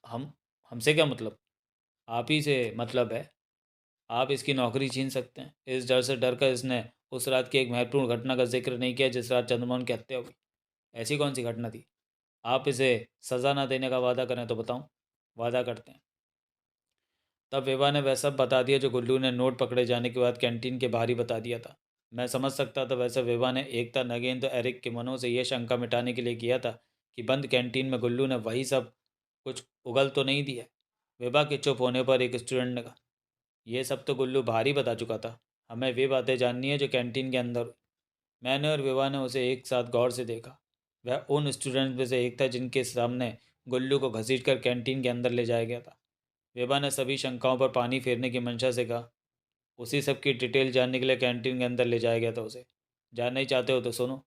हम हमसे क्या मतलब? आप ही से मतलब है। आप इसकी नौकरी छीन सकते हैं। इस डर से डर कर इसने उस रात की एक महत्वपूर्ण घटना का जिक्र नहीं किया जिस रात चंद्रमोहन की हत्या हुई। ऐसी कौन सी घटना थी? आप इसे सज़ा ना देने का वादा करें तो बताऊं। वादा करते हैं। तब विभा ने वह सब बता दिया जो गुल्लू ने नोट पकड़े जाने के बाद कैंटीन के बाहर ही बता दिया था। मैं समझ सकता था वैसे विभा ने एकता, नगेंद्र, एरिक के मनों से यह शंका मिटाने के लिए किया था कि बंद कैंटीन में गुल्लू ने वही सब कुछ उगल तो नहीं दिया। विभा के चुप होने पर एक स्टूडेंट ने कहा, ये सब तो गुल्लू बाहर ही बता चुका था। हमें वे बातें जाननी है जो कैंटीन के अंदर हुई। मैंने और विभा ने उसे एक साथ गौर से देखा। वह उन स्टूडेंट्स में से एक था जिनके सामने गुल्लू को घसीटकर कैंटीन के अंदर ले जाया गया था। विभा ने सभी शंकाओं पर पानी फेरने की मंशा से कहा, उसी सब की डिटेल जानने के लिए कैंटीन के अंदर ले जाया गया था उसे। जानना ही चाहते हो तो सुनो।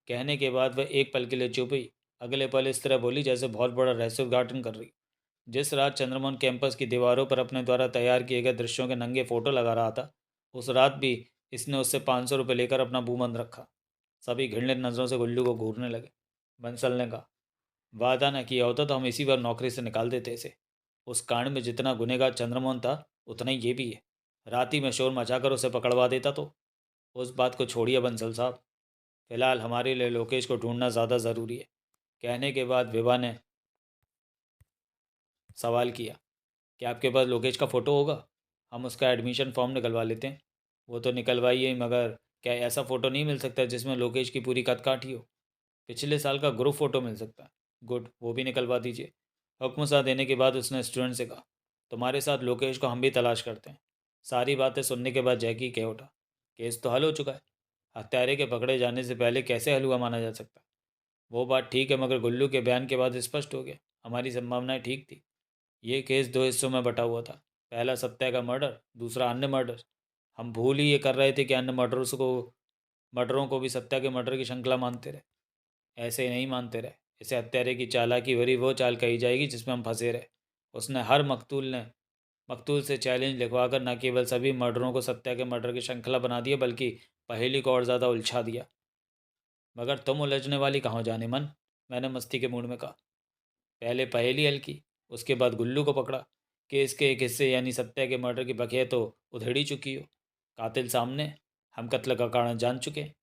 कहने के बाद वह एक पल के लिए चुप हुई। अगले पल इस तरह बोली जैसे बहुत बड़ा रहस्य उद्घाटन कर रही। जिस रात चंद्रमोहन कैंपस की दीवारों पर अपने द्वारा तैयार किए गए दृश्यों के नंगे फोटो लगा रहा था, उस रात भी इसने उससे 500 रुपये लेकर अपना मुंह बंद रखा। सभी घृणित नज़रों से गुल्लू को घूरने लगे। बंसल ने कहा, वादा न किया होता तो हम इसी बार नौकरी से निकाल देते इसे। उस कांड में जितना गुनहगार चंद्रमोहन था उतना ही ये भी है। रात ही में शोर मचाकर उसे पकड़वा देता तो। उस बात को छोड़िए बंसल साहब, फिलहाल हमारे लिए लोकेश को ढूंढना ज़्यादा ज़रूरी है। कहने के बाद विभा ने सवाल किया, क्या आपके पास लोकेश का फ़ोटो होगा? हम उसका एडमिशन फॉर्म निकलवा लेते हैं। वो तो निकलवाइए, मगर क्या ऐसा फ़ोटो नहीं मिल सकता जिसमें लोकेश की पूरी कद काठी हो? पिछले साल का ग्रुप फ़ोटो मिल सकता है। गुड, वो भी निकलवा दीजिए। हुक्म सा देने के बाद उसने स्टूडेंट से कहा, तुम्हारे साथ लोकेश को हम भी तलाश करते हैं। सारी बातें सुनने के बाद जैकी कह उठा, केस तो हल हो चुका है। हत्यारे के पकड़े जाने से पहले कैसे हल हुआ माना जा सकता है? वो बात ठीक है, मगर गुल्लू के बयान के बाद स्पष्ट हो गया हमारी संभावनाएं ठीक थी। ये केस दो हिस्सों में बटा हुआ था। पहला सत्या का मर्डर, दूसरा अन्य मर्डर। हम भूल ही ये कर रहे थे कि अन्य मर्डरों को भी सत्या के मर्डर की श्रृंखला मानते रहे। ऐसे ही नहीं मानते रहे। इसे हत्यारे की चालाकी भरी वो चाल कही जाएगी जिसमें हम फंसे रहे। उसने हर मकतूल से चैलेंज लिखवाकर न केवल सभी मर्डरों को सत्या के मर्डर की श्रृंखला बना दिया बल्कि पहेली को और ज़्यादा उलझा दिया। मगर तुम उलझने वाली कहाँ जाने मन, मैंने मस्ती के मूड में कहा। पहले पहेली हल की, उसके बाद गुल्लू को पकड़ा। केस के एक हिस्से यानी सत्या के मर्डर की बखिया तो उधेड़ ही चुकी हो। कातिल सामने, हम कत्ल का कारण जान चुके हैं।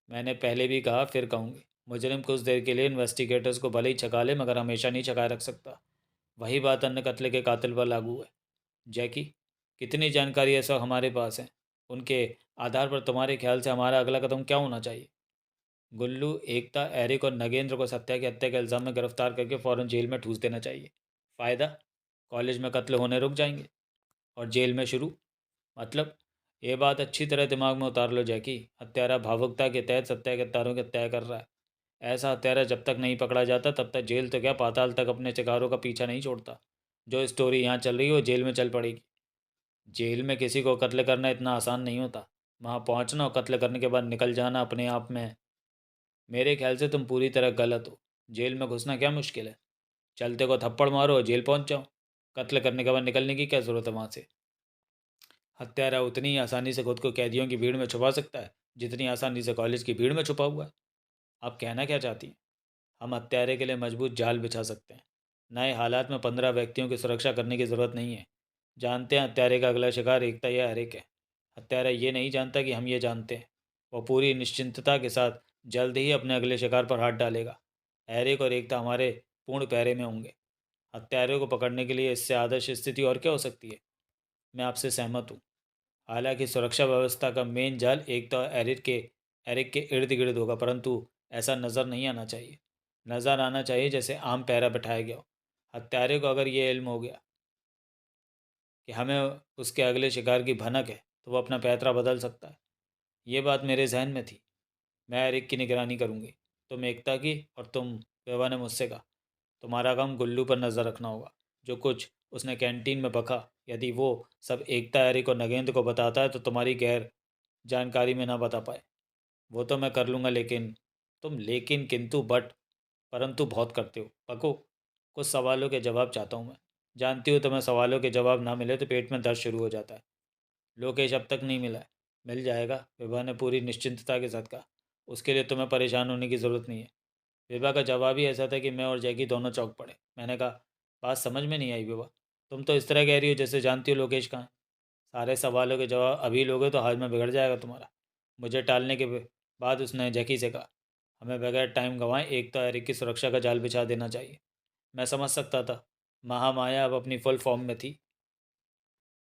मैंने पहले भी कहा, फिर कहूँगी, मुजरिम कुछ देर के लिए इन्वेस्टिगेटर्स को भले ही छका ले मगर हमेशा नहीं छकाए रख सकता। वही बात अन्य कत्ले के कातिल पर लागू है। जैकी, कितनी जानकारी है सब हमारे पास है, उनके आधार पर तुम्हारे ख्याल से हमारा अगला कदम क्या होना चाहिए? गुल्लू, एकता, एरिक और नगेंद्र को सत्या की हत्या के इल्ज़ाम में गिरफ्तार करके फ़ौरन जेल में ठूस देना चाहिए। फ़ायदा? कॉलेज में कत्ल होने रुक जाएंगे और जेल में शुरू। मतलब, ये बात अच्छी तरह दिमाग में उतार लो जैकी। हत्यारा भावुकता के तहत सत्या के हत्यारों की हत्या कर रहा है। ऐसा हत्यारा जब तक नहीं पकड़ा जाता तब तक जेल तो क्या, पाताल तक अपने शिकारों का पीछा नहीं छोड़ता। जो स्टोरी यहाँ चल रही है वो जेल में चल पड़ेगी। जेल में किसी को कत्ल करना इतना आसान नहीं होता। वहाँ पहुँचना और कत्ल करने के बाद निकल जाना अपने आप में। मेरे ख्याल से तुम पूरी तरह गलत हो। जेल में घुसना क्या मुश्किल है? चलते को थप्पड़ मारो और जेल पहुँच जाओ। कत्ल करने के बाद निकलने की क्या ज़रूरत है वहाँ से? हत्यारा उतनी ही आसानी से खुद को कैदियों की भीड़ में छुपा सकता है जितनी आसानी से कॉलेज की भीड़ में छुपा हुआ है। आप कहना क्या चाहती हैं? हम हत्यारे के लिए मजबूत जाल बिछा सकते हैं। नए हालात में 15 व्यक्तियों की सुरक्षा करने की ज़रूरत नहीं है। जानते हैं हत्यारे का अगला शिकार एकता या हरेक है। हत्यारा ये नहीं जानता कि हम ये जानते हैं। वो पूरी निश्चिंतता के साथ जल्द ही अपने अगले शिकार पर हाथ डालेगा। हरेक और एकता हमारे पूर्ण पैरे में होंगे। हत्यारे को पकड़ने के लिए इससे आदर्श स्थिति और क्या हो सकती है? मैं आपसे सहमत हूँ। हालांकि सुरक्षा व्यवस्था का मेन जाल एकता और एरिक के इर्द गिर्द होगा, परंतु ऐसा नज़र नहीं आना चाहिए। नज़र आना चाहिए जैसे आम पैरा बैठाया गया हो। हत्यारे को अगर ये इल्म हो गया कि हमें उसके अगले शिकार की भनक है तो वो अपना पैतरा बदल सकता है। ये बात मेरे जहन में थी। मैं एरिक की निगरानी करूँगी, तुम एकता की, और तुम, विवा ने मुझसे कहा, तुम्हारा काम गुल्लू पर नज़र रखना होगा। जो कुछ उसने कैंटीन में बका, यदि वो सब एकता, एरिक और नगेंद्र को बताता है तो तुम्हारी गैर जानकारी में ना बता पाए। वो तो मैं कर लूँगा, लेकिन तुम लेकिन, किंतु, बट, परंतु बहुत करते हो। पको, कुछ सवालों के जवाब चाहता हूँ मैं। जानती हो तुम्हें सवालों के जवाब ना मिले तो पेट में दर्द शुरू हो जाता है। लोकेश अब तक नहीं मिला है। मिल जाएगा, विभा ने पूरी निश्चिंतता के साथ कहा। उसके लिए तुम्हें परेशान होने की ज़रूरत नहीं है। विभा का जवाब ही ऐसा था कि मैं और जैकी दोनों चौंक पड़े। मैंने कहा, बात समझ में नहीं आई विभा। तुम तो इस तरह कह रही हो जैसे जानती हो लोकेश कहाँ है। सारे सवालों के जवाब अभी लोगे तो हाल में बिगड़ जाएगा तुम्हारा। मुझे टालने के बाद उसने जैकी से कहा, हमें बगैर टाइम गंवाए एक तो एरिक की सुरक्षा का जाल बिछा देना चाहिए। मैं समझ सकता था। महामाया अब अपनी फुल फॉर्म में थी।